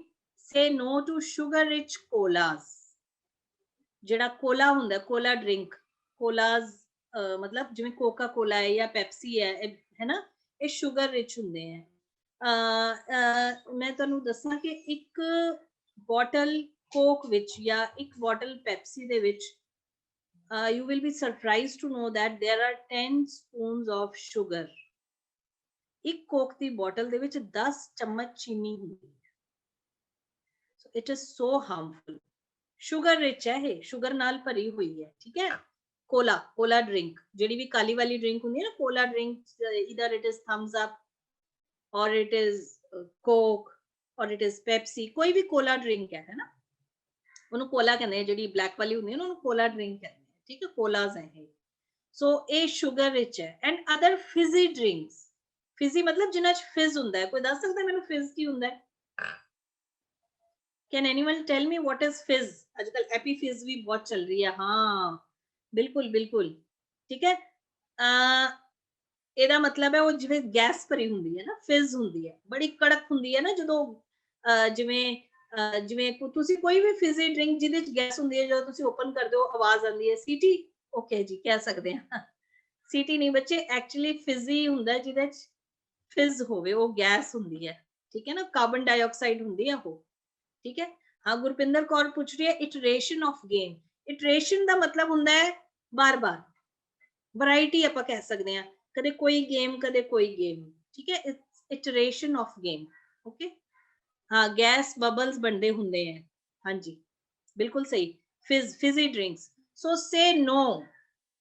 say no to sugar rich colas. ਜਿਹੜਾ ਕੋਲਾ ਹੁੰਦਾ, ਕੋਲਾ ਡਰਿੰਕ, ਕੋਲਾਸ ਮਤਲਬ ਜਿਵੇਂ ਕੋਕਾ ਕੋਲਾ ਹੈ ਜਾਂ ਪੈਪਸੀ ਹੈ ਨਾ, ਇਹ ਸ਼ੂਗਰ ਰਿਚ ਹੁੰਦੇ ਹੈ। ਮੈਂ ਤੁਹਾਨੂੰ ਦੱਸਾਂ ਕਿ ਇੱਕ ਬੋਟਲ ਕੋਕ ਵਿੱਚ ਜਾਂ ਇੱਕ ਬੋਟਲ ਪੈਪਸੀ ਦੇ ਵਿੱਚ you will be surprised to know that there are 10 spoons of sugar. ਇੱਕ ਕੋਕ ਦੀ ਬੋਟਲ ਦੇ ਵਿੱਚ 10 ਚਮਚ ਚੀਨੀ ਹੁੰਦੀ ਹੈ। So it is so harmful. Sugar rich ਹੈ ਇਹ, ਸ਼ੂਗਰ ਨਾਲ ਭਰੀ ਹੋਈ ਹੈ। ਠੀਕ ਹੈ। ਕੋਲਾ ਡਰਿੰਕ, ਜਿਹੜੀ ਵੀ ਕਾਲੀ ਵਾਲੀ ਡਰਿੰਕ ਹੁੰਦੀ ਹੈ ਨਾ, cola drink, either it is Thums Up or it is Coke or it is Pepsi, ਕੋਈ ਵੀ ਕੋਲਾ ਡਰਿੰਕ ਹੈ ਨਾ, ਉਹਨੂੰ ਕੋਲਾ ਕਹਿੰਦੇ ਆ। ਜਿਹੜੀ ਬਲੈਕ ਵਾਲੀ ਹੁੰਦੀ ਹੈ ਨਾ, ਉਹਨੂੰ ਕੋਲਾ ਡਰਿੰਕ ਕਹਿੰਦੇ ਆ। ਠੀਕ ਹੈ, ਕੋਲਾਸ ਹੈ ਇਹ। ਸੋ ਇਹ ਸ਼ੂਗਰ ਰਿਚ ਹੈ। And other Fiji drinks, Fiji ਮਤਲਬ ਜਿਨ੍ਹਾਂ ਚ ਫਿਜ਼ ਹੁੰਦਾ ਹੈ। ਕੋਈ ਦੱਸ ਸਕਦਾ ਮੈਨੂੰ ਫਿਜ਼ ਕੀ ਹੁੰਦਾ ਹੈ? Can anyone tell me what is fizz? आजकल एपी फिज भी बहुत चल रही है। हाँ बिल्कुल बिल्कुल ठीक है। ਇਹਦਾ ਮਤਲਬ ਹੈ ਉਹ ਜਿਵੇਂ ਗੈਸ ਭਰੀ ਹੁੰਦੀ ਹੈ ਨਾ, ਫਿਜ਼ ਹੁੰਦੀ ਹੈ, ਬੜੀ ਕੜਕ ਹੁੰਦੀ ਹੈ ਨਾ, ਜਦੋਂ ਜਿਵੇਂ ਤੁਸੀਂ ਕੋਈ ਵੀ ਫਿਜ਼ੀ ਡਰਿੰਕ ਜਿਹਦੇ ਚ ਗੈਸ ਹੁੰਦੀ ਹੈ, ਜਦੋਂ ਤੁਸੀਂ ਓਪਨ ਕਰਦੇ ਹੋ ਆਵਾਜ਼ ਆਉਂਦੀ ਹੈ ਸੀਟੀ। ਓਕੇ ਜੀ, ਕਹਿ ਸਕਦੇ ਹਾਂ ਸੀਟੀ ਨਹੀਂ ਬੱਚੇ, ਐਕਚੁਅਲੀ ਫਿਜ਼ੀ ਹੁੰਦਾ ਜਿਹਦੇ ਚ ਫਿਜ਼ ਹੋਵੇ, ਉਹ ਗੈਸ ਹੁੰਦੀ ਹੈ। ਠੀਕ ਹੈ ਨਾ, ਕਾਰਬਨ ਡਾਈਆਕਸਾਈਡ ਹੁੰਦੀ ਹੈ ਉਹ। ठीक है। हाँ, गुरपिंदर कौर पूछ रही है इटरेशन ऑफ गेम। इटरेशन ਦਾ ਮਤਲਬ ਹੁੰਦਾ ਹੈ ਬਾਰ-ਬਾਰ, ਵੈਰਾਈਟੀ ਆਪਾਂ ਕਹਿ ਸਕਦੇ ਹਾਂ, ਕਦੇ ਕੋਈ ਗੇਮ ਕਦੇ ਕੋਈ ਗੇਮ। ਠੀਕ ਹੈ, ਇਟरेशन ऑफ गेम। ओके। हाँ, गैस बबल्स बनते ਹੁੰਦੇ हैं। हाँ जी बिल्कुल सही। Fiji drinks. सो से नो,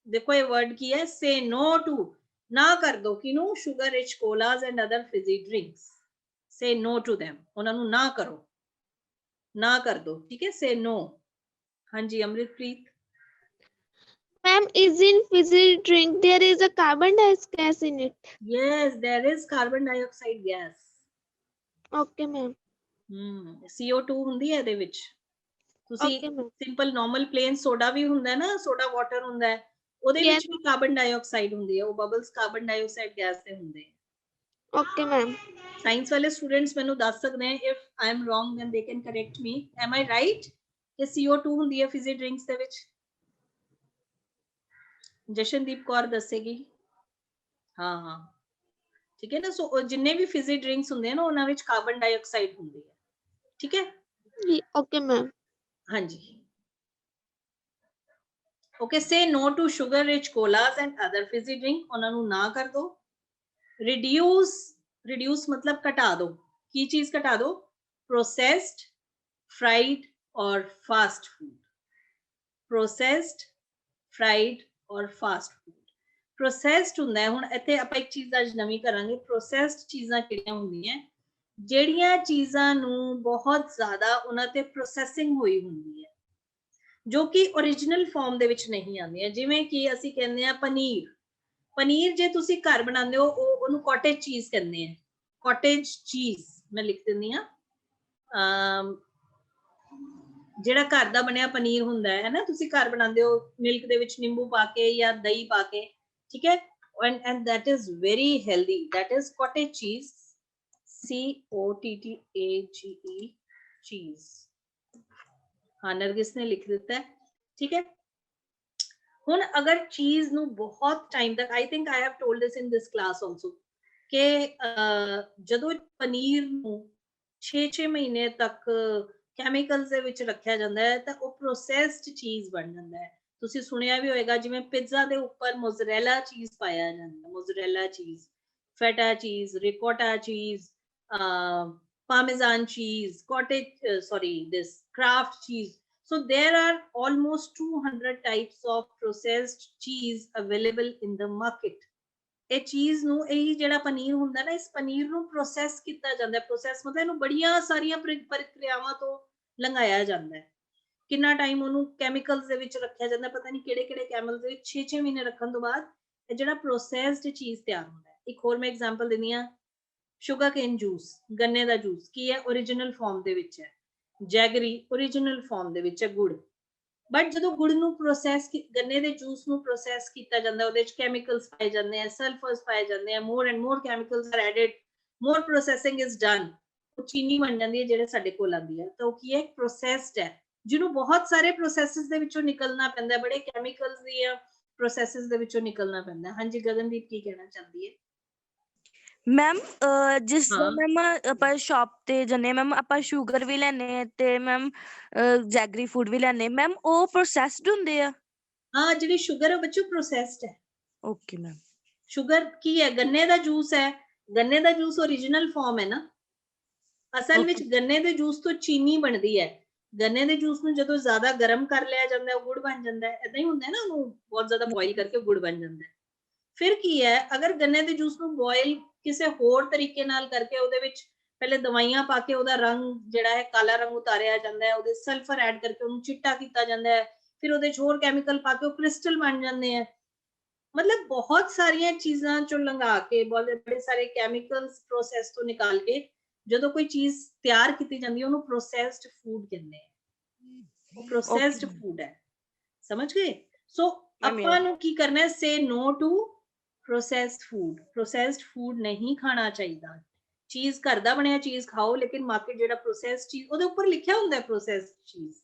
देखो ये वर्ड की है, से नो टू, ना कर दो किनू, sugar rich colas and other fizzy drinks. Say no to them, उन्होंने ना करो, ना कर दो। ठीक है, से नो। हाँ जी अमृतप्रीत। Ma'am, is in fizzy drink there is a carbon dioxide gas in it? Yes, there is carbon dioxide gas. Okay, ma'am. CO2 ਹੁੰਦੀ ਹੈ ਇਹਦੇ ਵਿੱਚ। ਤੁਸੀਂ Okay, ma'am. Simple normal plain soda ਵੀ ਹੁੰਦਾ ਹੈ ਨਾ, ਸੋਡਾ ਵਾਟਰ ਹੁੰਦਾ ਹੈ, ਉਹਦੇ Yes. ਵਿੱਚ ਵੀ ਕਾਰਬਨ ਡਾਈਆਕਸਾਈਡ ਹੁੰਦੀ ਹੈ। ਉਹ ਬਬਲਸ ਕਾਰਬਨ ਡਾਈਆਕਸਾਈਡ ਗੈਸ ਦੇ ਹੁੰਦੇ ਆ। Okay, ma'am. ਸਾਇੰਸ ਵਾਲੇ ਸਟੂਡੈਂਟਸ ਮੈਨੂੰ ਦੱਸ ਸਕਦੇ ਆ, if I am wrong then they can correct me. Am I right ਕਿ CO2 ਹੁੰਦੀ ਹੈ ਫਿਜ਼ੀ ਡਰਿੰਕਸ ਦੇ ਵਿੱਚ? ਜਸ਼ਨਦੀਪ ਕੌਰ ਦੱਸੇਗੀ। ਹਾਂ ਹਾਂ ਠੀਕ ਹੈ ਨਾ। ਸੋ ਜਿੰਨੇ ਵੀ ਫਿਜ਼ੀ ਡਰਿੰਕਸ ਹੁੰਦੇ ਆ ਨਾ, ਉਹਨਾਂ ਵਿੱਚ ਕਾਰਬਨ ਡਾਈਆਕਸਾਈਡ ਹੁੰਦੀ ਹੈ। ਠੀਕ ਹੈ। Okay, ma'am. ਹਾਂਜੀ। Okay, say no to sugar rich colas and other fizzy drink, ਉਹਨਾਂ ਨੂੰ ਨਾ ਕਰ ਦੋ। reduce मतलब ਘਟਾ ਦੋ। ਕੀ ਚੀਜ਼ ਘਟਾ ਦੋ? processed, fried or fast food। processed, fried or fast food। processed ਹੁੰਦਾ ਹੈ, ਹੁਣ ਇੱਥੇ ਆਪਾਂ ਇੱਕ ਚੀਜ਼ ਅੱਜ ਨਵੀਂ ਕਰਾਂਗੇ। processed ਚੀਜ਼ਾਂ ਕਿਹੜੀਆਂ ਹੁੰਦੀਆਂ? ਜਿਹੜੀਆਂ ਚੀਜ਼ਾਂ ਨੂੰ ਬਹੁਤ ਜ਼ਿਆਦਾ ਉਹਨਾਂ ਤੇ ਪ੍ਰੋਸੈਸਿੰਗ ਹੋਈ ਹੁੰਦੀ ਹੈ, ਜੋ ਕਿ ओरिजिनल ਫਾਰਮ ਦੇ ਵਿੱਚ ਨਹੀਂ ਆਉਂਦੀਆਂ। ਜਿਵੇਂ ਕਿ ਅਸੀਂ ਕਹਿੰਦੇ ਆ ਪਨੀਰ। ਪਨੀਰ ਜੇ ਤੁਸੀਂ ਘਰ ਬਣਾਉਂਦੇ ਹੋ, ਉਹਨੂੰ ਕਾਟੇਜ ਚੀਜ਼ ਕਹਿੰਦੇ ਆ। ਕਾਟੇਜ ਚੀਜ਼ ਮੈਂ ਲਿਖ ਦਿੰਦੀ ਆ। ਜਿਹੜਾ ਘਰ ਦਾ ਬਣਿਆ ਪਨੀਰ ਹੁੰਦਾ ਹੈ ਨਾ, ਤੁਸੀਂ ਘਰ ਬਣਾਉਂਦੇ ਹੋ ਮਿਲਕ ਦੇ ਵਿੱਚ ਨਿੰਬੂ ਪਾ ਕੇ ਜਾਂ ਦਹੀਂ ਪਾ ਕੇ। ਠੀਕ ਹੈ। and that is very healthy, that is cottage cheese, COTTAGE cheese। हाँ, नरगिस ने लिख ਦਿੱਤਾ ਹੈ। ठीक है। ਹੁਣ ਅਗਰ ਚੀਜ਼ ਨੂੰ ਬਹੁਤ ਟਾਈਮ ਤੱਕ, I think I have told this in this class also, ਕਿ ਜਦੋਂ ਪਨੀਰ ਨੂੰ 6 ਮਹੀਨੇ ਤੱਕ ਕੈਮੀਕਲਸ ਦੇ ਵਿੱਚ ਰੱਖਿਆ ਜਾਂਦਾ ਹੈ ਤਾਂ ਉਹ ਪ੍ਰੋਸੈਸਡ ਚੀਜ਼ ਬਣ ਜਾਂਦਾ ਹੈ। ਤੁਸੀਂ ਸੁਣਿਆ ਵੀ ਹੋਏਗਾ, ਜਿਵੇਂ ਪਿਜ਼ਾ ਦੇ ਉੱਪਰ ਮੋਜ਼ਰੇਲਾ ਚੀਜ਼ ਪਾਇਆ ਜਾਂਦਾ, ਮੋਜ਼ਰੇਲਾ ਚੀਜ਼, ਫੈਟਾ ਚੀਜ਼, ਰਿਕੋਟਾ ਚੀਜ਼, parmesan cheese, this Kraft cheese। So there are almost 200 types of processed cheese available in the market। ਇਹ ਚੀਜ਼ ਨੂੰ, ਇਹ ਜਿਹੜਾ ਪਨੀਰ ਹੁੰਦਾ ਨਾ, ਇਸ ਪਨੀਰ ਨੂੰ ਪ੍ਰੋਸੈਸ ਕੀਤਾ ਜਾਂਦਾ ਹੈ। ਪ੍ਰੋਸੈਸ ਮਤਲਬ ਇਹਨੂੰ ਬੜੀਆਂ ਸਾਰੀਆਂ ਪ੍ਰਕਿਰਿਆਵਾਂ ਤੋਂ ਲੰਘਾਇਆ ਜਾਂਦਾ ਹੈ। ਕਿੰਨਾ ਟਾਈਮ ਉਹਨੂੰ ਕੈਮੀਕਲਸ ਦੇ ਵਿੱਚ ਰੱਖਿਆ ਜਾਂਦਾ, ਪਤਾ ਨਹੀਂ ਕਿਹੜੇ ਕਿਹੜੇ ਕੈਮੀਕਲ ਦੇ ਵਿੱਚ। 6 ਮਹੀਨੇ ਰੱਖਣ ਤੋਂ ਬਾਅਦ ਇਹ ਜਿਹੜਾ ਪ੍ਰੋਸੈਸਡ ਚੀਜ਼ ਤਿਆਰ ਹੁੰਦਾ ਹੈ। ਇੱਕ ਹੋਰ ਮੈਂ ਐਗਜ਼ਾਮਪਲ ਦਿੰਦੀ ਹਾਂ, ਸ਼ੂਗਰ ਕੇਨ ਜੂਸ, ਗੰਨੇ ਦਾ ਜੂਸ ਕੀ ਹੈ? ओरिजिनल ਫਾਰਮ ਦੇ ਵਿੱਚ ਹੈ। ਜੈਗਰੀ ओरिजिनल ਫਾਰਮ ਦੇ ਵਿੱਚ ਹੈ, ਗੁੜ। ਬਟ ਜਦੋਂ ਗੁੜ ਨੂੰ ਪ੍ਰੋਸੈਸ, ਗੰਨੇ ਦੇ ਜੂਸ ਨੂੰ ਪ੍ਰੋਸੈਸ ਕੀਤਾ ਜਾਂਦਾ, ਉਹਦੇ ਵਿੱਚ ਕੈਮੀਕਲਸ ਪਾਏ ਜਾਂਦੇ ਆ, ਸਲਫਰਸ ਪਾਏ ਜਾਂਦੇ ਆ, more and more chemicals are added, more processing is done, ਉਹ ਚੀਨੀ ਬਣ ਜਾਂਦੀ ਹੈ ਜਿਹੜੇ ਸਾਡੇ ਕੋਲ ਆਉਂਦੀ ਹੈ। ਤਾਂ ਉਹ ਕੀ ਹੈ? ਪ੍ਰੋਸੈਸਡ ਹੈ, ਜਿਹਨੂੰ ਬਹੁਤ ਸਾਰੇ ਪ੍ਰੋਸੈਸਸ ਦੇ ਵਿੱਚੋਂ ਨਿਕਲਣਾ ਪੈਂਦਾ, ਬੜੇ ਕੈਮੀਕਲਸ ਦੀਆਂ ਪ੍ਰੋਸੈਸਸ ਦੇ ਵਿੱਚੋਂ ਨਿਕਲਣਾ ਪੈਂਦਾ। ਹਾਂਜੀ ਗਗਨਦੀਪ ਕੀ ਕਹਿਣਾ ਚਾਹੁੰਦੀ ਹੈ? ਮੈਮ ਜਿਸ ਤਰ੍ਹਾਂ ਮੈਮ ਆਪਾਂ ਸ਼ਾਪ ਤੇ ਜਾਂਦੇ ਮੈਮ, ਆਪਾਂ ਸ਼ੂਗਰ ਵੀ ਲੈਨੇ ਤੇ ਮੈਮ ਜੈਗਰੀ ਫੂਡ ਵੀ ਲੈਨੇ ਮੈਮ, ਉਹ ਪ੍ਰੋਸੈਸਡ ਹੁੰਦੇ ਆ? ਹਾਂ, ਜਿਹੜੀ ਸ਼ੂਗਰ ਹੈ ਬੱਚੋ ਪ੍ਰੋਸੈਸਡ ਹੈ। Okay ma'am. ਸ਼ੂਗਰ ਕੀ ਹੈ? ਗੰਨੇ ਦਾ ਜੂਸ ਹੈ, ਗੰਨੇ ਦਾ ਜੂਸ ਓਰੀਜਨਲ ਫਾਰਮ ਹੈ ਨਾ। ਅਸਲ ਵਿੱਚ ਗੰਨੇ ਦੇ ਜੂਸ ਤੋਂ ਚੀਨੀ ਬਣਦੀ ਹੈ। ਗੰਨੇ ਦੇ ਜੂਸ ਨੂੰ ਜਦੋਂ ਜ਼ਿਆਦਾ ਗਰਮ ਕਰ ਲਿਆ ਜਾਂਦਾ ਹੈ ਉਹ ਗੁੜ ਬਣ ਜਾਂਦਾ ਹੈ। ਏਦਾਂ ਹੀ ਹੁੰਦਾ ਹੈ ਨਾ, ਉਹਨੂੰ ਬਹੁਤ ਜ਼ਿਆਦਾ ਬੋਇਲ ਕਰਕੇ ਗੁੜ ਬਣ ਜਾਂਦਾ ਹੈ। ਫਿਰ ਕੀ ਹੈ, ਅਗਰ ਗੰਨੇ ਦੇ ਜੂਸ ਨੂੰ ਬੋਇਲ ਕਿਸੇ ਹੋਰ ਤਰੀਕੇ ਨਾਲ ਕਰਕੇ ਉਹਦੇ ਵਿੱਚ ਪਹਿਲੇ ਦਵਾਈਆਂ ਪਾ ਕੇ ਉਹਦਾ ਰੰਗ ਜਿਹੜਾ ਹੈ ਕਾਲਾ ਰੰਗ ਉਤਾਰਿਆ ਜਾਂਦਾ ਹੈ, ਉਹਦੇ ਸਲਫਰ ਐਡ ਕਰਕੇ ਉਹਨੂੰ ਚਿੱਟਾ ਕੀਤਾ ਜਾਂਦਾ ਹੈ, ਫਿਰ ਉਹਦੇ ਚ ਹੋਰ ਕੈਮੀਕਲ ਪਾ ਕੇ ਉਹ ਕ੍ਰਿਸਟਲ ਬਣ ਜਾਂਦੇ ਆ। ਮਤਲਬ ਬਹੁਤ ਸਾਰੀਆਂ ਚੀਜ਼ਾਂ ਚੋਂ ਲੰਘਾ ਕੇ, ਬੜੇ ਸਾਰੇ ਕੈਮੀਕਲਸ ਪ੍ਰੋਸੈਸ ਤੋਂ ਨਿਕਾਲ ਕੇ ਜਦੋਂ ਕੋਈ ਚੀਜ਼ ਤਿਆਰ ਕੀਤੀ ਜਾਂਦੀ ਹੈ ਉਹਨੂੰ ਪ੍ਰੋਸੈਸਡ ਫੂਡ ਕਹਿੰਦੇ ਆ। ਉਹ ਪ੍ਰੋਸੈਸਡ ਫੂਡ ਹੈ, ਸਮਝ ਗਏ? ਸੋ ਆਪਾਂ ਨੂੰ ਕੀ ਕਰਨਾ ਹੈ, say no to processed food. Processed food ਨਹੀਂ ਖਾਣਾ ਚਾਹੀਦਾ। ਚੀਜ਼ ਘਰ ਦਾ ਬਣਿਆ ਚੀਜ਼ ਖਾਓ, ਲੇਕਿਨ ਮਾਰਕੀਟ ਜਿਹੜਾ ਪ੍ਰੋਸੈਸਡ ਚੀਜ਼ ਉਹਦੇ ਉੱਪਰ ਲਿਖਿਆ ਹੁੰਦਾ ਹੈ ਪ੍ਰੋਸੈਸਡ ਚੀਜ਼,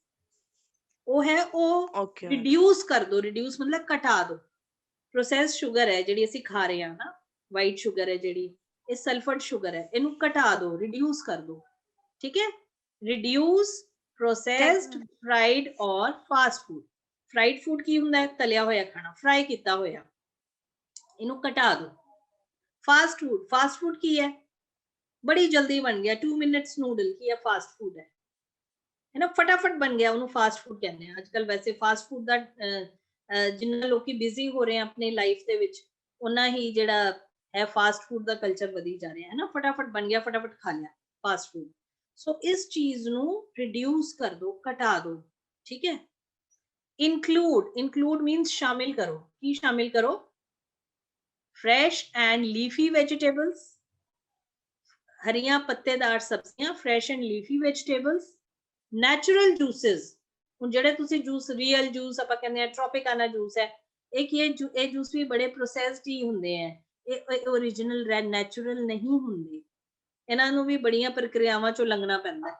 ਉਹ ਹੈ ਉਹ ਰਿਡਿਊਸ ਕਰ ਦੋ। ਰਿਡਿਊਸ ਮਤਲਬ ਘਟਾ ਦੋ। ਪ੍ਰੋਸੈਸਡ ਸ਼ੂਗਰ ਹੈ ਜਿਹੜੀ ਅਸੀਂ ਖਾ ਰਹੇ ਹਾਂ ਨਾ, ਵਾਈਟ ਸ਼ੂਗਰ ਹੈ ਜਿਹੜੀ, ਇਹ ਸਲਫਰਡ ਸ਼ੂਗਰ ਹੈ, ਇਹਨੂੰ ਘਟਾ ਦੋ, ਰਿਡਿਊਸ ਕਰ ਦੋ। ਠੀਕ ਹੈ? ਰਿਡਿਊਸ ਪ੍ਰੋਸੈਸਡ ਫਰਾਈਡ ਔਰ ਫਾਸਟ ਫੂਡ। ਫਰਾਈਡ ਫੂਡ ਕੀ ਹੁੰਦਾ ਹੈ? ਤਲਿਆ ਹੋਇਆ ਖਾਣਾ, ਫਰਾਈ ਕੀਤਾ ਹੋਇਆ, ਇਹਨੂੰ ਘਟਾ ਦੋ। ਫਾਸਟ ਫੂਡ, ਫਾਸਟ ਫੂਡ ਕੀ ਹੈ? ਬੜੀ ਜਲਦੀ ਬਣ ਗਿਆ, 2 ਮਿੰਟਸ ਨੂਡਲ, ਕੀ ਹੈ? ਫਾਸਟ ਫੂਡ ਹੈ ਨਾ, ਫਟਾਫਟ ਬਣ ਗਿਆ, ਉਹਨੂੰ ਫਾਸਟ ਫੂਡ ਕਹਿੰਦੇ ਆ। ਅੱਜ ਕੱਲ ਵੈਸੇ ਫਾਸਟ ਫੂਡ ਦਾ ਜਿੰਨਾ ਲੋਕੀ ਬਿਜ਼ੀ ਹੋ ਰਹੇ ਆ ਆਪਣੀ ਲਾਈਫ ਦੇ ਵਿੱਚ, ਉਹਨਾਂ ਹੀ ਜਿਹੜਾ ਹੈ ਫਾਸਟ ਫੂਡ ਦਾ ਕਲਚਰ ਵਧੀ ਜਾ ਰਿਹਾ ਹੈ ਨਾ। ਫਟਾਫਟ ਬਣ ਗਿਆ, ਫਟਾਫਟ ਖਾ ਲਿਆ, ਫਾਸਟ ਫੂਡ। ਸੋ ਇਸ ਚੀਜ਼ ਨੂੰ ਰਿਡਿਊਸ ਕਰ ਦੋ, ਘਟਾ ਦੋ। ਠੀਕ ਹੈ? ਇਨਕਲੂਡ, ਇਨਕਲੂਡ ਮੀਨਸ ਸ਼ਾਮਿਲ ਕਰੋ। ਕੀ ਸ਼ਾਮਿਲ ਕਰੋ? ਫਰੈਸ਼ ਐਂਡ ਲੀਫੀ ਵੈਜੀਟੇਬਲਸ, ਹਰੀਆਂ ਪੱਤੇਦਾਰ ਸਬਜ਼ੀਆਂ, fresh and leafy vegetables, natural juices. ਹੁਣ ਜਿਹੜੇ ਤੁਸੀਂ ਜੂਸ, ਰੀਅਲ ਜੂਸ ਆਪਾਂ ਕਹਿੰਦੇ ਆ, ਟ੍ਰੋਪਿਕਾਨਾ ਜੂਸ ਹੈ, ਇਹ ਕੀ ਹੈ? ਇਹ ਜੂਸ ਵੀ ਬੜੇ ਪ੍ਰੋਸੈਸਡ ਹੀ ਹੁੰਦੇ ਆ, ਇਹ ਓਰੀਜਨਲ ਨੈਚੁਰਲ ਨਹੀਂ ਹੁੰਦੇ। ਇਹਨਾਂ ਨੂੰ ਵੀ ਬੜੀਆਂ ਪ੍ਰਕਿਰਿਆਵਾਂ ਚੋਂ ਲੰਘਣਾ ਪੈਂਦਾ।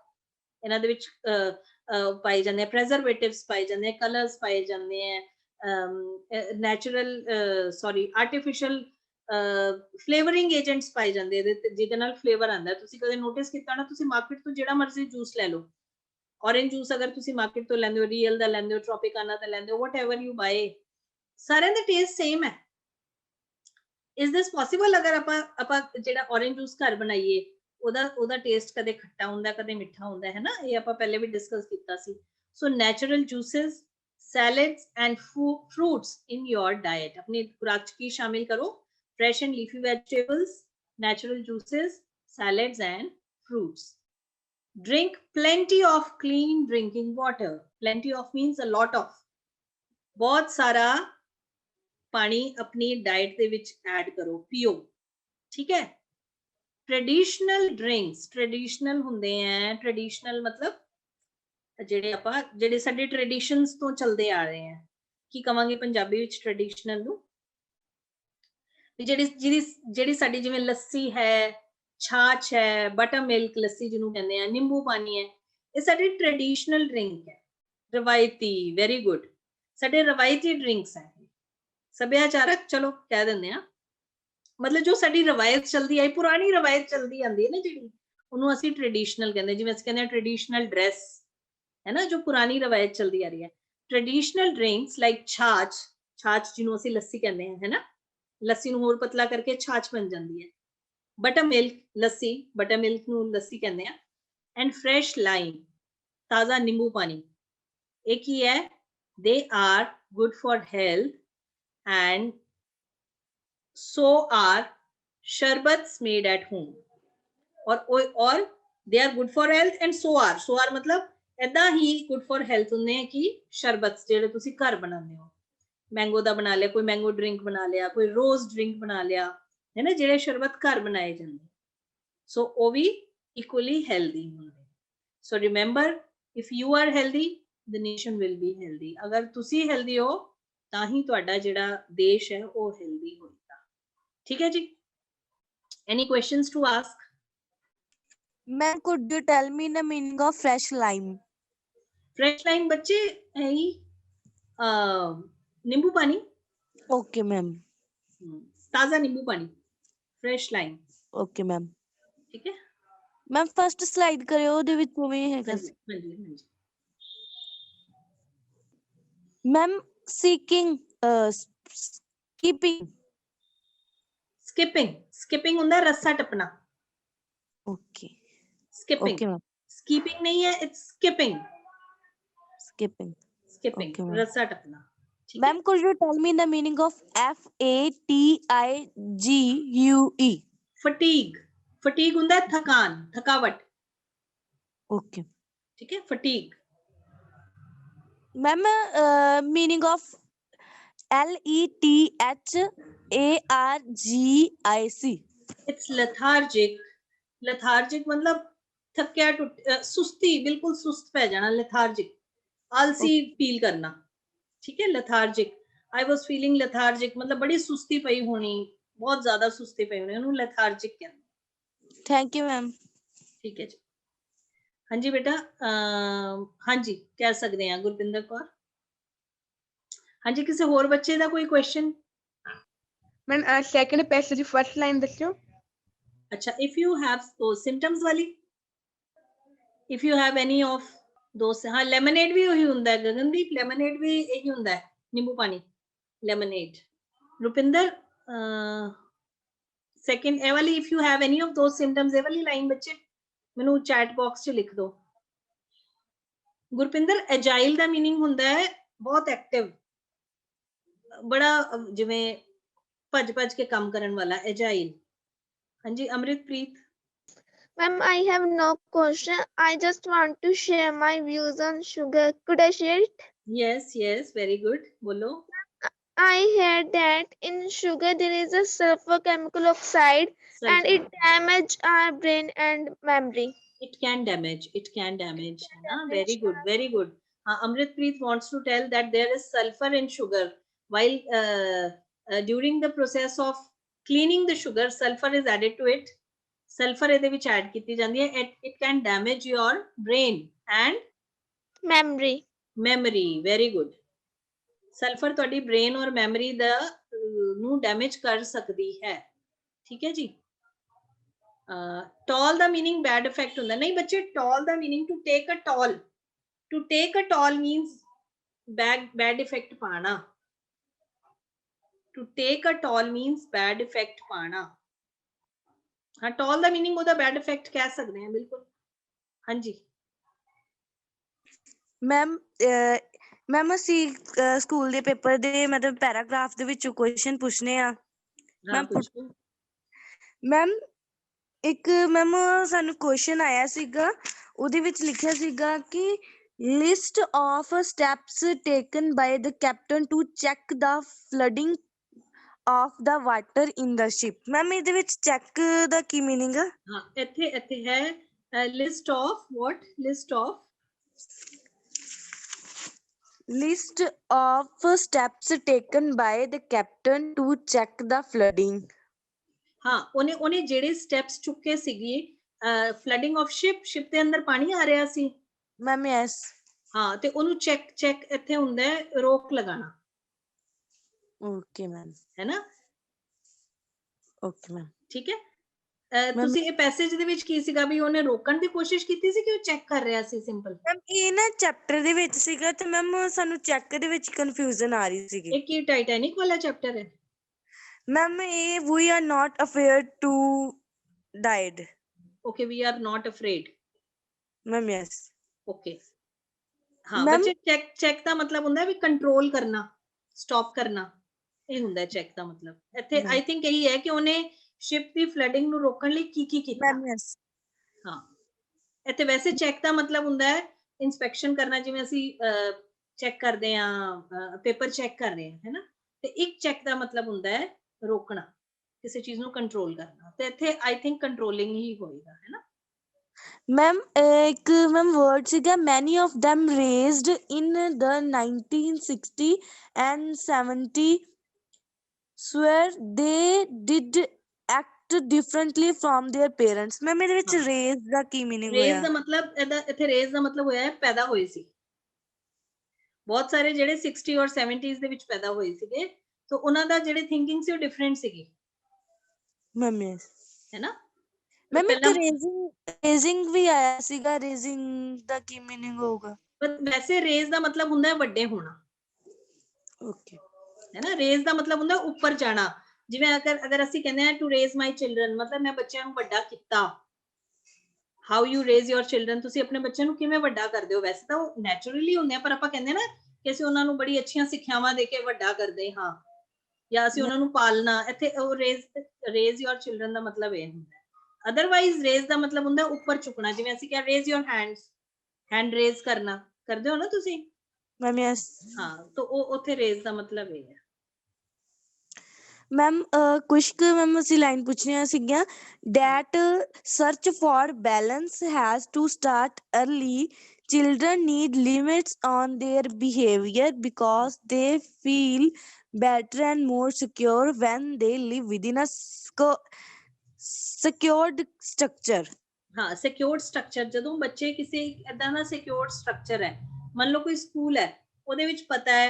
ਇਹਨਾਂ ਦੇ ਵਿੱਚ ਪਾਏ ਜਾਂਦੇ ਆ ਪ੍ਰੈਜ਼ਰਵੇਟਿਵਸ, ਪਾਏ ਜਾਂਦੇ ਆ ਕਲਰਸ, ਪਾਏ ਜਾਂਦੇ ਆ ਨੈਚੁਰਲ ਸੌਰੀ ਆਰਟੀਫਿਸ਼ੀਅਲ ਫਲੇਵਰਿੰਗ ਏਜੰਟਸ ਪਾਏ ਜਾਂਦੇ ਇਹਦੇ ਤੇ, ਜਿਹਦੇ ਨਾਲ ਫਲੇਵਰ ਆਉਂਦਾ। ਤੁਸੀਂ ਕਦੇ ਨੋਟਿਸ ਕੀਤਾ ਨਾ, ਤੁਸੀਂ ਮਾਰਕੀਟ ਤੋਂ ਜਿਹੜਾ ਮਰਜ਼ੀ ਜੂਸ ਲੈ ਲਓ, ऑरेंज जूस अगर तुसी मार्केट तो लेंदे हो, रियल दा लेंदे हो, ट्रॉपिकाना दा लेंदे हो, व्हाटएवर यू बाय, सारे दा टेस्ट सेम है। Is this possible? अगर ਆਪਾਂ ਜਿਹੜਾ ऑरेंज जूस घर बनाइए, ਉਹਦਾ ਟੇਸਟ ਕਦੇ ਖੱਟਾ ਹੁੰਦਾ, ਕਦੇ ਮਿੱਠਾ ਹੁੰਦਾ ਹੈ ਨਾ, ਇਹ ਆਪਾਂ ਪਹਿਲੇ ਵੀ ਡਿਸਕਸ ਕੀਤਾ ਸੀ। So natural juices, salads and fruits in your diet. अपनी खुराक की शामिल करो fresh and leafy vegetables, natural juices, salads and fruits. Drink plenty of clean drinking water. Plenty of means a lot of, बहुत सारा पानी अपनी डाइट ਦੇ ਵਿੱਚ ਐਡ ਕਰੋ, ਪੀਓ। ਠੀਕ ਹੈ? ट्रेडिशनल ड्रिंक्स, ट्रेडिशनल ਹੁੰਦੇ ਆ, ट्रेडिशनल मतलब ਜਿਹੜੇ ਸਾਡੇ ਟ੍ਰੈਡੀਸ਼ਨਸ ਤੋਂ ਚੱਲਦੇ ਆ ਰਹੇ ਆ। ਕੀ ਕਵਾਂਗੇ ਪੰਜਾਬੀ ਵਿੱਚ ट्रेडिशनल ਨੂੰ? ਜਿਹੜੀ ਸਾਡੀ ਜਿਵੇਂ ਲੱਸੀ ਹੈ, ਛਾਛ ਹੈ, ਬਟਰ ਮਿਲਕ ਲੱਸੀ ਜਿਹਨੂੰ ਕਹਿੰਦੇ ਆ, ਨਿੰਬੂ ਪਾਣੀ ਹੈ, ਇਹ ਸਾਡੀ ਟ੍ਰੈਡੀਸ਼ਨਲ ਡਰਿੰਕ ਹੈ, ਰਵਾਇਤੀ। ਵੈਰੀ ਗੁੱਡ, ਸਾਡੇ ਰਵਾਇਤੀ ਡਰਿੰਕਸ ਹੈ। ਸੱਭਿਆਚਾਰਕ ਚਲੋ ਕਹਿ ਦਿੰਦੇ ਆ, ਮਤਲਬ ਜੋ ਸਾਡੀ ਰਵਾਇਤ ਚਲਦੀ ਆਈ, ਪੁਰਾਣੀ ਰਵਾਇਤ ਚਲਦੀ ਆਂਦੀ ਹੈ ਨਾ ਜਿਹੜੀ, ਉਹਨੂੰ ਅਸੀਂ ਟ੍ਰੈਡੀਸ਼ਨਲ ਕਹਿੰਦੇ। ਜਿਵੇਂ ਅਸੀਂ ਕਹਿੰਦੇ ਆ ਟ੍ਰੈਡੀਸ਼ਨਲ ਡਰੈਸ ਹੈ ਨਾ, ਜੋ ਪੁਰਾਣੀ ਰਵਾਇਤ ਚਲਦੀ ਆ ਰਹੀ ਹੈ। ਟ੍ਰੈਡੀਸ਼ਨਲ ਡਰਿੰਕਸ ਲਾਈਕ ਛਾਛ, ਛਾਛ ਜਿਹਨੂੰ ਅਸੀਂ ਲੱਸੀ ਕਹਿੰਦੇ ਆ, ਹੈ ਨਾ, ਲੱਸੀ ਨੂੰ ਹੋਰ ਪਤਲਾ ਕਰਕੇ ਛਾਛ ਬਣ ਜਾਂਦੀ ਹੈ। बटर मिल्क लस्सी, बटर मिल्क ਨੂੰ ਲੱਸੀ ਕਹਿੰਦੇ ਆ। ਐਂਡ ਫਰੈਸ਼ ਲਾਈਮ, ਤਾਜ਼ਾ ਨਿੰਬੂ ਪਾਣੀ। ਇਹ ਕੀ ਹੈ? they are good for health and so are sherbets made at home। और they are good for health and so are मतलब ਏਦਾਂ ਹੀ good for health ਹੁੰਦੇ ਆ ਕਿ ਸ਼ਰਬਤ ਜਿਹੜੇ ਤੁਸੀਂ ਘਰ ਬਣਾਉਂਦੇ ਹੋ। ਮੈਂਗੋ ਦਾ ਬਣਾ ਲਿਆ, ਕੋਈ ਮੈਂਗੋ ਡਰਿੰਕ ਬਣਾ ਲਿਆ, ਕੋਈ ਰੋਜ਼ ਡਰਿੰਕ ਬਣਾ ਲਿਆ, है ना, ਜਿਹੜੇ ਸ਼ਰਬਤ ਘਰ ਬਣਾਏ ਜਾਂਦੇ, ਸੋ ਉਹ ਵੀ ਇਕੁਅਲੀ ਹੈਲਦੀ ਹੁੰਦੇ। So remember, if you are healthy the nation will be healthy. ਅਗਰ ਤੁਸੀਂ ਹੈਲਦੀ ਹੋ ਤਾਂ ਹੀ ਤੁਹਾਡਾ ਜਿਹੜਾ ਦੇਸ਼ ਹੈ ਉਹ ਹੈਲਦੀ ਹੋਏਗਾ। ਠੀਕ ਹੈ ਜੀ? Any questions to ask? Ma'am, could you tell me the meaning of fresh lime? Fresh lime बच्चे है ही नींबू पानी। Okay, ma'am. ताजा नींबू पानी, फ्रेश लाइम। Okay, ma'am. ठीक है Ma'am, first slide ਕਰਿਓ, ਉਹਦੇ ਵਿੱਚ ਉਵੇਂ ਹੈਗਾ ਸੀ। हाँ Ma'am, seeking, skipping. ਸਕਿਪਿੰਗ ਹੁੰਦਾ ਰੱਸਾ ਟੱਪਣਾ। Okay skipping, okay ma'am, skipping ਨਹੀਂ ਹੈ, it's skipping. Skipping. Skipping Okay, ma'am. ਰੱਸਾ ਟੱਪਣਾ, ਠੀਕ ਹੈ। Ma'am, could you tell me the meaning of FATIGUE? Fatigue ਹੁੰਦਾ ਹੈ ਥਕਾਨ, ਥਕਾਵਟ, Okay. ਠੀਕ ਹੈ, fatigue. Ma'am, meaning of LETHARGIC? It's lethargic। lethargic ਮਤਲਬ ਥੱਕਿਆ ਸੁਸਤੀ, ਬਿਲਕੁਲ ਸੁਸਤ ਪੈ ਜਾਣਾ, lethargic, ਆਲਸੀ ਫੀਲ ਕਰਨਾ, ਠੀਕ ਹੈ। lethargic, I was feeling lethargic ਮਤਲਬ ਬੜੀ ਸੁਸਤੀ ਪਈ ਹੋਣੀ, ਬਹੁਤ ਜ਼ਿਆਦਾ ਸੁਸਤੀ ਪਈ ਹੋਣੀ, ਉਹਨੂੰ lethargic ਕਹਿੰਦੇ। Thank you, ma'am. ਠੀਕ ਹੈ ਜੀ। ਹਾਂਜੀ ਬੇਟਾ, ਹਾਂਜੀ ਕਹਿ ਸਕਦੇ ਹਾਂ ਗੁਰਪਿੰਦਰ ਕੌਰ। ਹਾਂਜੀ, ਕਿਸੇ ਹੋਰ ਬੱਚੇ ਦਾ ਕੋਈ question? Ma'am second passage first line दस्यो। अच्छा, if you have those symptoms वाली, if you have any of those, हाँ lemonade भी वही हुंदा है गगनदीप, lemonade भी यही हुंदा है, नींबू पानी, lemonade। रुपिंदर second ए वाली, if you have any of those symptoms, ए वाली लाइन बच्चे मैनू चैट बॉक्स च लिख दो। गुरपिंदर, एजाइल दा मीनिंग हुंदा है बहुत एक्टिव, बड़ा जिवें भज के काम करन वाला, एजाइल। हाँ जी अमृतप्रीत। Ma'am, I have no question. I just want to share my views on sugar. Could I share it? Yes, very good. बोलो। I heard that in sugar there is a sulfur chemical oxide and it damages our brain and memory. It can damage, है ना? Very good. Amritpreet wants to tell that there is sulfur in sugar. While during the process of cleaning the sugar, sulfur is added to it. Sulfur ਇਹਦੇ ਵਿੱਚ add ਕੀਤੀ ਜਾਂਦੀ ਹੈ। It can damage your brain and memory. Very good. Sulphur ਤੁਹਾਡੀ brain ਔਰ memory ਦਾ ਨੂੰ damage ਕਰ ਸਕਦੀ ਹੈ, ਠੀਕ ਹੈ ਜੀ। ਟਾਲ ਦਾ ਮੀਨਿੰਗ ਬੈਡ ਇਫੈਕਟ ਹੁੰਦਾ, ਨਹੀਂ ਬੱਚੇ, ਟਾਲ ਦਾ meaning to take a toll, to take a toll means bad effect ਪਾਣਾ, to take a toll means bad effect ਪਾਣਾ। ਹਾਂ, ਟਾਲ ਦਾ ਮੀਨਿੰਗ ਉਹਦਾ ਬੈਡ ਇਫੈਕਟ ਕਹਿ ਸਕਦੇ ਹਾਂ, ਬਿਲਕੁਲ। ਹਾਂਜੀ ਮੈਮ, ਅਸੀਂ ਸਕੂਲ ਦੇ ਪੇਪਰ ਦੇ ਮਤਲਬ ਪੈਰਾਗ੍ਰਾਫ ਦੇ ਵਿੱਚੋਂ ਕੁਐਸਚਨ ਪੁੱਛਨੇ ਆ। ਮੈਮ ਇੱਕ ਸਾਨੂੰ ਕੁਐਸਚਨ ਆਇਆ ਸੀਗਾ, ਉਹਦੇ ਵਿੱਚ ਲਿਖਿਆ ਸੀਗਾ ਕਿ list of steps taken by the captain to check the flooding of the water in the ship. Ma'am ਇਹਦੇ ਵਿੱਚ ਚੈੱਕ ਦਾ ਕੀ ਮੀਨਿੰਗ ਆ? ਹਾਂ, ਇੱਥੇ ਹੈ list of what, list of steps taken by the captain to check the flooding. ਹਾਂ, ਉਹਨੇ ਜਿਹੜੇ steps ਚੁੱਕੇ ਸੀਗੇ, ਫਲੱਡਿੰਗ ਆਫ ਸ਼ਿਪ ਦੇ ਅੰਦਰ ਪਾਣੀ ਆ ਰਿਹਾ ਸੀ ਮੈਮ। ਯੈਸ। ਹਾਂ, ਤੇ ਉਹਨੂੰ ਚੈੱਕ ਇੱਥੇ ਹੁੰਦਾ ਹੈ ਰੋਕ ਲਗਾਣਾ। ਓਕੇ ਮੈਮ, ਹੈ ਨਾ? ਓਕੇ ਮੈਮ, ਠੀਕ ਹੈ। ਤੁਸੀਂ ਇਹ ਪੈਸੇਜ ਦੇ ਵਿੱਚ ਕੀ ਸੀਗਾ ਵੀ ਉਹਨੇ ਰੋਕਣ ਦੀ ਕੋਸ਼ਿਸ਼ ਕੀਤੀ ਸੀ ਕਿ ਉਹ ਚੈੱਕ ਕਰ ਰਿਹਾ ਸੀ? ਸਿੰਪਲ ਮੈਮ ਇਹ ਨਾ ਚੈਪਟਰ ਦੇ ਵਿੱਚ ਸੀਗਾ ਤੇ ਮੈਮ ਸਾਨੂੰ ਚੈੱਕ ਦੇ ਵਿੱਚ ਕਨਫਿਊਜ਼ਨ ਆ ਰਹੀ ਸੀਗੀ। ਇਹ ਕੀ ਟਾਈਟੈਨਿਕ ਵਾਲਾ ਚੈਪਟਰ ਹੈ? ਮੈਮ ਇਹ we are not afraid to died. Okay, we are not afraid. Ma'am yes. Okay, ਹਾਂ ਬੱਚੇ, ਚੈੱਕ ਦਾ ਮਤਲਬ ਹੁੰਦਾ ਵੀ ਕੰਟਰੋਲ ਕਰਨਾ, ਸਟਾਪ ਕਰਨਾ, ਇਹ ਹੁੰਦਾ ਚੈੱਕ ਦਾ ਮਤਲਬ। ਇੱਥੇ ਆਈ ਥਿੰਕ ਇਹੀ ਹੈ ਕਿ ਉਹਨੇ ਸ਼ਿਪ ਦੀ ਫਲੱਡਿੰਗ ਨੂੰ ਰੋਕਣ ਲਈ ਕੀ ਕੀਤਾ। Ma'am yes. ਹਾਂ, ਇੱਥੇ ਵੈਸੇ ਚੈੱਕ ਦਾ ਮਤਲਬ ਹੁੰਦਾ ਹੈ ਇਨਸਪੈਕਸ਼ਨ ਕਰਨਾ, ਜਿਵੇਂ ਅਸੀਂ ਚੈੱਕ ਕਰਦੇ ਹਾਂ, ਪੇਪਰ ਚੈੱਕ ਕਰ ਰਹੇ ਹਾਂ, ਹੈ ਨਾ? ਤੇ ਇੱਕ ਚੈੱਕ ਦਾ ਮਤਲਬ ਹੁੰਦਾ ਹੈ ਰੋਕਣਾ, ਕਿਸੇ ਚੀਜ਼ ਨੂੰ ਕੰਟਰੋਲ ਕਰਨਾ, ਤੇ ਇੱਥੇ ਆਈ ਥਿੰਕ ਕੰਟਰੋਲਿੰਗ ਹੀ ਹੋਏਗਾ, ਹੈ ਨਾ? ਮੈਮ ਇੱਕ ਵਰਡ ਸੀਗਾ, ਮੈਨੀ of them raised in the 1960 and 70 swear they did act differently from their parents। Ma'am ਇਹਦੇ ਵਿੱਚ ਰੇਜ਼ ਦਾ ਕੀ ਮੀਨਿੰਗ ਹੋਇਆ? ਰੇਜ਼ ਦਾ ਮਤਲਬ ਇੱਥੇ ਰੇਜ਼ ਦਾ ਮਤਲਬ ਹੋਇਆ ਹੈ ਪੈਦਾ ਹੋਏ ਸੀ। ਬਹੁਤ ਸਾਰੇ ਜਿਹੜੇ 60 ਔਰ 70s ਦੇ ਵਿੱਚ ਪੈਦਾ ਹੋਏ ਸੀਗੇ, ਤਾਂ ਉਹਨਾਂ ਦਾ ਜਿਹੜੇ ਥਿੰਕਿੰਗ ਸੀ ਉਹ ਡਿਫਰੈਂਟ ਸੀਗੀ। Ma'am yes. ਹੈ ਨਾ? ਮੈਮ ਇੱਕ ਰੇਜ਼ਿੰਗ ਵੀ ਆਇਆ ਸੀਗਾ, ਰੇਜ਼ਿੰਗ ਦਾ ਕੀ ਮੀਨਿੰਗ ਹੋਊਗਾ? ਵੈਸੇ ਰੇਜ਼ ਦਾ ਮਤਲਬ ਹੁੰਦਾ ਹੈ ਵੱਡੇ ਹੋਣਾ। ਓਕੇ। ਹੈ ਨਾ? ਰੇਜ਼ ਦਾ ਮਤਲਬ ਹੁੰਦਾ ਉੱਪਰ ਜਾਣਾ, ਜਿਵੇਂ ਅਗਰ ਅਸੀਂ ਕਹਿੰਦੇ ਆ ਟੂ ਰੇਜ਼ ਮਾਈ ਚਿਲਡਰਨ, ਮਤਲਬ ਮੈਂ ਬੱਚਿਆਂ ਨੂੰ ਵੱਡਾ ਕੀਤਾ। How you raise your children, ਤੁਸੀਂ ਆਪਣੇ ਬੱਚਿਆਂ ਨੂੰ ਕਿਵੇਂ ਵੱਡਾ ਕਰਦੇ ਹੋ? ਵੈਸੇ ਤਾਂ ਉਹ ਨੈਚੁਰਲੀ ਹੁੰਦੇ ਆ, ਪਰ ਆਪਾਂ ਕਹਿੰਦੇ ਨਾ ਕਿ ਅਸੀਂ ਉਹਨਾਂ ਨੂੰ ਬੜੀ ਅੱਛੀਆਂ ਸਿੱਖਿਆਵਾਂ ਦੇ ਕੇ ਵੱਡਾ ਕਰਦੇ ਹਾਂ, ਜਾਂ ਅਸੀਂ ਉਹਨਾਂ ਨੂੰ ਪਾਲਣਾ। ਇੱਥੇ ਉਹ ਰੇਜ਼ ਯੋਰ ਚਿਲਡਰਨ ਦਾ ਮਤਲਬ ਇਹ ਹੁੰਦਾ। ਅਦਰਵਾਈਜ਼ ਰੇਜ਼ ਦਾ ਮਤਲਬ ਹੁੰਦਾ ਉੱਪਰ ਚੁੱਕਣਾ, ਜਿਵੇਂ ਅਸੀਂ ਕਿਹਾ raise your hands, hand raise ਕਰਨਾ, ਕਰਦੇ ਹੋ ਨਾ ਤੁਸੀਂ? Ma'am yes. ਹਾਂ, ਤਾਂ ਉਹ ਉੱਥੇ ਰੇਜ਼ ਦਾ ਮਤਲਬ ਇਹ ਹੈ। ਮੈਮ ਕੁਛ ਕੁ ਮੈਮ ਅਸੀਂ ਲਾਈਨ ਪੁੱਛਣੀਆਂ ਸੀਗੀਆਂ। That search for balance has to start early, children need limits on their behavior because they feel better and more secure when they live within a secured structure. ਹਾਂ, secured structure, ਜਦੋਂ ਬੱਚੇ ਕਿਸੇ ਏਦਾਂ ਦਾ secured structure ਹੈ, ਮੰਨ ਲਓ ਕੋਈ school ਹੈ, ਉਹਦੇ ਵਿੱਚ ਪਤਾ ਹੈ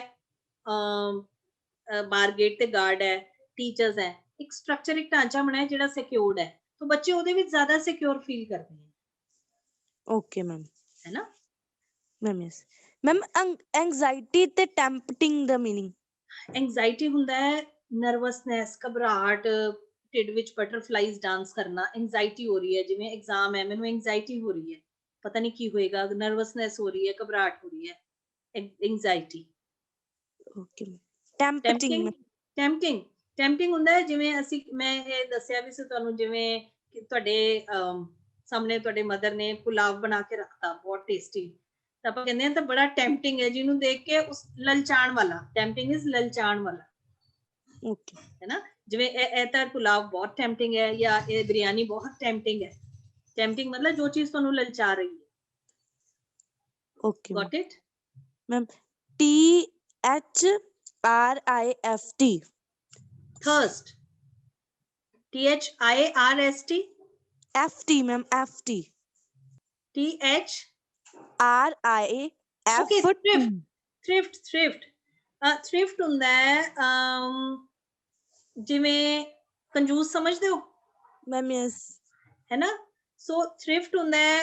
ਬਾਹਰ ਗੇਟ ਤੇ ਗਾਰਡ ਹੈ, ਟੀਚਰਸ ਹੈ, ਇੱਕ ਸਟਰਕਚਰ, ਇੱਕ ਢਾਂਚਾ ਬਣਾਇਆ ਜਿਹੜਾ ਸਿਕਿਉਰਡ ਹੈ, ਤਾਂ ਬੱਚੇ ਉਹਦੇ ਵਿੱਚ ਜ਼ਿਆਦਾ ਸਿਕਿਉਰ ਫੀਲ ਕਰਦੇ ਹੈ। Okay ma'am. ਹੈ ਨਾ ਮੈਮ ਯੈਸ। ਮੈਮ ਐਂਗਜ਼ਾਇਟੀ ਤੇ ਟੈਂਪਟਿੰਗ ਦਾ ਮੀਨਿੰਗ? ਐਂਗਜ਼ਾਇਟੀ ਹੁੰਦਾ ਹੈ ਨਰਵਸਨੈਸ, ਘਬਰਾਹਟ, ਢਿੱਡ ਵਿੱਚ ਬਟਰਫਲਾਈਜ਼ ਡਾਂਸ ਕਰਨਾ। ਐਂਗਜ਼ਾਇਟੀ ਹੋ ਰਹੀ ਹੈ, ਜਿਵੇਂ ਐਗਜ਼ਾਮ ਹੈ, ਮੈਨੂੰ ਐਂਗਜ਼ਾਇਟੀ ਹੋ ਰਹੀ ਹੈ, ਪਤਾ ਨਹੀਂ ਕੀ ਹੋਏਗਾ, ਨਰਵਸਨੈਸ ਹੋ ਰਹੀ ਹੈ, ਘਬਰਾਹਟ ਹੋ ਰਹੀ ਹੈ, ਐਂਗਜ਼ਾਇਟੀ। ਓਕੇ। ਟੈਂਪਟਿੰਗ? ਟੈਂਪਟਿੰਗ ਹੁੰਦਾ ਹੈ ਜਿਵੇਂ ਮੈਂ ਇਹ ਦੱਸਿਆ ਵੀ ਸੀ ਤੁਹਾਨੂੰ, ਜਿਵੇਂ ਕਿ ਤੁਹਾਡੇ ਸਾਹਮਣੇ ਤੁਹਾਡੇ ਮਦਰ ਨੇ ਪੁਲਾਵ ਬਣਾ ਕੇ ਰੱਖਤਾ ਬਹੁਤ ਟੇਸਟੀ, ਤਾਂ ਆਪਾਂ ਕਹਿੰਦੇ ਆ ਤਾਂ ਬੜਾ ਟੈਂਪਟਿੰਗ ਹੈ, ਜਿਹਨੂੰ ਦੇਖ ਕੇ ਉਸ ਲਲਚਾਣ ਵਾਲਾ। ਟੈਂਪਟਿੰਗ ਇਜ਼ ਲਲਚਾਣ ਵਾਲਾ। ਓਕੇ। ਹੈ ਨਾ, ਜਿਵੇਂ ਇਹ ਤਾਂ ਪੁਲਾਵ ਬਹੁਤ ਟੈਂਪਟਿੰਗ ਹੈ, ਜਾਂ ਇਹ ਬਿਰਿਆਨੀ ਬਹੁਤ ਟੈਂਪਟਿੰਗ ਹੈ। ਟੈਂਪਟਿੰਗ ਮਤਲਬ ਜੋ ਚੀਜ਼ ਤੁਹਾਨੂੰ ਲਲਚਾ ਰਹੀ ਹੈ। Okay got it ma'am. THRIFT? Thirst. THIRST? FT ma'am, FT। THRIFT? Thrift ਹੁੰਦਾ ਹੈ ਜਿਵੇਂ ਕੰਜੂਸ, ਸਮਝਦੇ ਹੋ ਮੈਮ? ਯੈਸ। ਹੈ ਨਾ, ਸੋ ਥ੍ਰਿਫਟ ਹੁੰਦਾ ਹੈ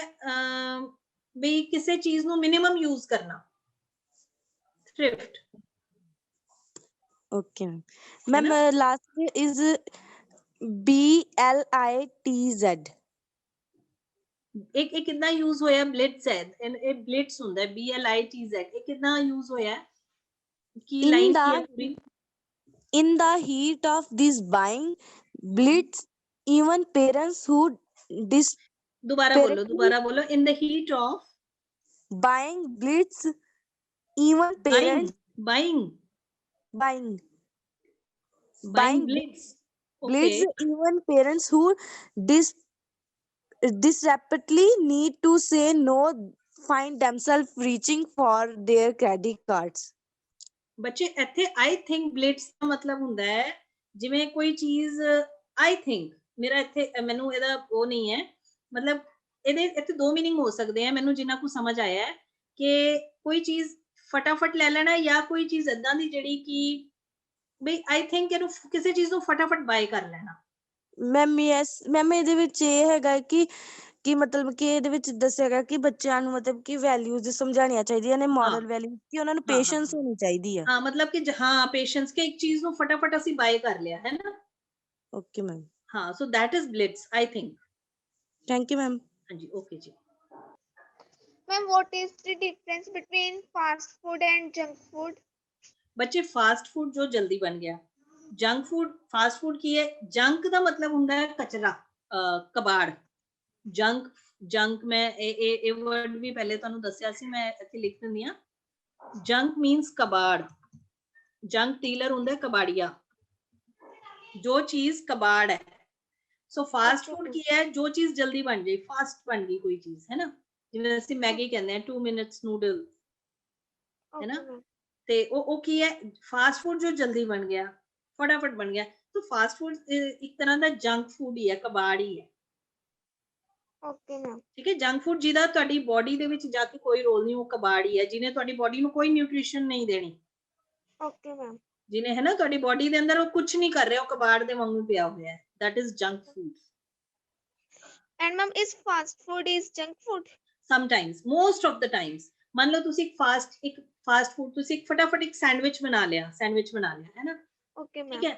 ਵੀ ਕਿਸੇ ਚੀਜ਼ ਨੂੰ ਮਿਨੀਮਮ ਯੂਜ਼ ਕਰਨਾ, thrift. Okay ma'am. Last is BLITZ? ਇੱਕ ਕਿੰਨਾ ਯੂਜ਼ ਹੋਇਆ? ਬਲਿਟਸ ਹੈ, ਇਹ ਬਲਿਟਸ ਹੁੰਦਾ ਹੈ, BLITZ। ਇਹ ਕਿੰਨਾ ਯੂਜ਼ ਹੋਇਆ? ਕੀ ਲਾਈਨ ਕੀ ਹੈ ਪੂਰੀ? In the heat of this buying blitz, even parents who ਦੁਬਾਰਾ ਬੋਲੋ। In the heat of buying blitz, even parents buying blitz. Blitz, even parents who desperately need to say no find themselves reaching for their credit cards. ਬੱਚੇ ਇੱਥੇ I think blitz ਦਾ ਮਤਲਬ ਹੁੰਦਾ ਹੈ ਜਿਵੇਂ ਕੋਈ ਚੀਜ਼ I think, ਮੇਰਾ ਇੱਥੇ ਮੈਨੂੰ ਇਹਦਾ ਉਹ ਨਹੀਂ ਹੈ, ਮਤਲਬ ਇਹਦੇ ਇੱਥੇ ਦੋ ਮੀਨਿੰਗ ਹੋ ਸਕਦੇ ਆ, ਮੈਨੂੰ ਜਿੰਨਾ ਕੁ ਸਮਝ ਆਇਆ ਹੈ ਕਿ ਕੋਈ ਚੀਜ਼ ਫਟਾਫਟ ਲੈ ਲੈਣਾ, ਜਾਂ ਕੋਈ ਚੀਜ਼ ਏਦਾਂ ਦੀ ਜਿਹੜੀ ਕਿ ਬਈ I think ਇਹਨੂੰ ਕਿਸੇ ਚੀਜ਼ ਨੂੰ ਫਟਾਫਟ ਬਾਏ ਕਰ ਲੈਣਾ। ਮੈਮ ਯੈਸ ਮੈਮ, ਇਹਦੇ ਵਿੱਚ ਇਹ ਹੈਗਾ ਕਿ ਮਤਲਬ ਕਿ ਇਹਦੇ ਵਿੱਚ ਦੱਸਿਆਗਾ ਕਿ ਬੱਚਿਆਂ ਨੂੰ ਮਤਲਬ ਕਿ ਵੈਲਿਊਜ਼ ਸਮਝਾਉਣੀਆਂ ਚਾਹੀਦੀਆਂ ਨੇ, ਮੋਰਲ ਵੈਲਿਊ, ਕਿ ਉਹਨਾਂ ਨੂੰ ਪੇਸ਼ੈਂਸ ਹੋਣੀ ਚਾਹੀਦੀ ਆ। ਹਾਂ, ਮਤਲਬ ਕਿ ਹਾਂ ਪੇਸ਼ੈਂਸ, ਕਿ ਇੱਕ ਚੀਜ਼ ਨੂੰ ਫਟਾਫਟ ਅਸੀਂ ਬਾਏ ਕਰ ਲਿਆ, ਹੈ ਨਾ। Okay ma'am. ਹਾਂ, ਸੋ that is blitz, I think. Thank you ma'am. ਹਾਂਜੀ, ਓਕੇ ਜੀ। Ma'am, what is the difference between fast food and junk food? ਬੱਚੇ ਫਾਸਟ ਫੂਡ ਜੋ ਜਲਦੀ ਬਣ ਗਿਆ, ਜੰਕ ਫੂਡ। ਫਾਸਟ ਫੂਡ ਕੀ ਹੈ? ਜੰਕ ਦਾ ਮਤਲਬ ਹੁੰਦਾ ਹੈ ਕਚਰਾ, ਕਬਾੜ। ਜੰਕ ਮੈਂ ਇਹ ਵਰਡ ਵੀ ਪਹਿਲੇ ਤੁਹਾਨੂੰ ਦੱਸਿਆ ਸੀ, ਮੈਂ ਇੱਥੇ ਲਿਖ ਦਿੰਦੀ ਹਾਂ। ਜੰਕ ਮੀਨਸ ਕਬਾੜ। ਜੰਕ ਡੀਲਰ ਹੁੰਦਾ ਕਬਾੜੀਆ, ਜੋ ਚੀਜ਼ ਕਬਾੜ ਹੈ। ਸੋ ਫਾਸਟ ਫੂਡ ਕੀ ਹੈ? ਜੋ ਚੀਜ਼ ਜਲਦੀ ਬਣ ਜਾਏ, ਫਾਸਟ ਬਣ ਗਈ ਕੋਈ ਚੀਜ਼, ਹੈ ਨਾ, ਜਿਵੇਂ ਅਸੀਂ ਮੈਗੀ ਕਹਿੰਦੇ ਆ 2 ਮਿੰਟਸ ਨੂਡਲ, ਹੈ ਨਾ, ਤੇ ਉਹ ਕੀ ਹੈ? ਫਾਸਟ ਫੂਡ ਜੋ ਜਲਦੀ ਬਣ ਗਿਆ, ਫਟਾਫਟ ਬਣ ਗਿਆ। ਤਾਂ ਫਾਸਟ ਫੂਡ ਇੱਕ ਤਰ੍ਹਾਂ ਦਾ ਜੰਕ ਫੂਡ ਹੀ ਹੈ, ਕਬਾੜ ਹੀ ਹੈ। Okay ma'am. ਠੀਕ ਹੈ, ਜੰਕ ਫੂਡ ਜਿਹਦਾ ਤੁਹਾਡੀ ਬੋਡੀ ਦੇ ਵਿੱਚ ਜਾ ਕੇ ਕੋਈ ਰੋਲ ਨਹੀਂ, ਉਹ ਕਬਾੜ ਹੀ ਹੈ, ਜਿਹਨੇ ਤੁਹਾਡੀ ਬੋਡੀ ਨੂੰ ਕੋਈ ਨਿਊਟ੍ਰੀਸ਼ਨ ਨਹੀਂ ਦੇਣੀ। Okay ma'am. ਜਿਹਨੇ, ਹੈ ਨਾ, ਤੁਹਾਡੀ ਬੋਡੀ ਦੇ ਅੰਦਰ ਉਹ ਕੁਝ ਨਹੀਂ ਕਰ ਰਿਹਾ, ਉਹ ਕਬਾੜ ਦੇ ਵਾਂਗੂ ਪਿਆ ਹੋਇਆ ਹੈ, that is junk food. And ma'am, is fast food is junk food? Sometimes, most of the times. ਮੰਨ ਲਓ ਤੁਸੀਂ ਇੱਕ ਫਾਸਟ ਫੂਡ, ਤੁਸੀਂ ਇੱਕ ਫਟਾਫਟ ਇੱਕ ਸੈਂਡਵਿਚ ਬਣਾ ਲਿਆ, ਹੈ ਨਾ। Okay ma'am. ਠੀਕ ਹੈ,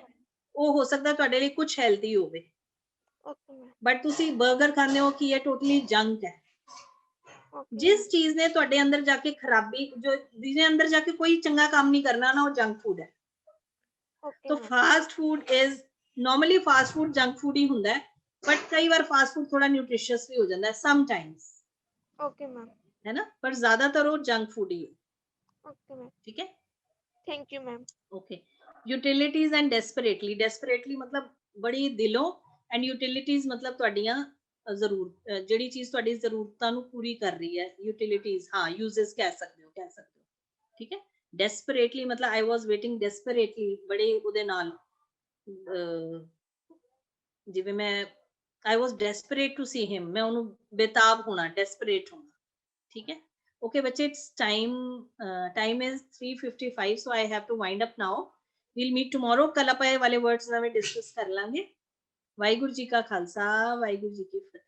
ਉਹ ਹੋ ਸਕਦਾ ਤੁਹਾਡੇ ਲਈ ਕੁਝ ਹੈਲਦੀ ਹੋਵੇ, Okay, ma'am. ਬਟ ਤੁਸੀਂ 버ਗਰ ਖਾਂਦੇ ਹੋ ਕਿ ਇਹ ਟੋਟਲੀ ਜੰਕ ਹੈ। Okay, ਜਿਸ ਚੀਜ਼ ਨੇ ਤੁਹਾਡੇ ਅੰਦਰ ਜਾ ਕੇ ਖਰਾਬੀ, ਜੋ ਜਿਹਦੇ ਅੰਦਰ ਜਾ ਕੇ ਕੋਈ ਚੰਗਾ ਕੰਮ ਨਹੀਂ ਕਰਨਾ ਨਾ, ਉਹ ਜੰਕ ਫੂਡ ਹੈ। okay, तो ma'am. Fast food is normally fast food junk food ही ਹੁੰਦਾ है, बट कई बार फास्ट फूड थोड़ा न्यूट्रिशियस भी हो जाता है समटाइम्स, Okay, ma'am. है ना, पर ज्यादातर वो जंक फूड ही है। Okay, ma'am. ठीक है, Thank you, ma'am. Okay. Utilities and desperately, desperately मतलब बड़ी दिलों, एंड यूटिलिटीज मतलब ਤੁਹਾਡੀਆਂ ਜ਼ਰੂਰ ਜਿਹੜੀ ਚੀਜ਼ ਤੁਹਾਡੀ ਜ਼ਰੂਰਤਾਂ ਨੂੰ ਪੂਰੀ ਕਰ ਰਹੀ ਹੈ, यूटिलिटीज हाँ यूजेस कह सकते हो। ठीक है, डेस्परेटली मतलब आई वाज वेटिंग डेस्परेटली, बड़े ਉਹਦੇ ਨਾਲ ਜਿਵੇਂ ਮੈਂ I was desperate to see him, मैं ਉਹਨੂੰ ਬੇਤਾਬ ਹੋਣਾ, डेस्परेट ਹੋਣਾ। ठीक है, okay बच्चे, it's time is 3:55, so I have to wind up now. We'll meet tomorrow। कल ਆਪਾਂ ਇਹ ਵਾਲੇ words ਨਵੇਂ ਡਿਸਕਸ ਕਰ ਲਾਂਗੇ। ਵਾਹਿਗੁਰੂ ਜੀ ਕਾ ਖਾਲਸਾ, ਵਾਹਿਗੁਰੂ ਜੀ ਕੀ ਫਤਿਹ।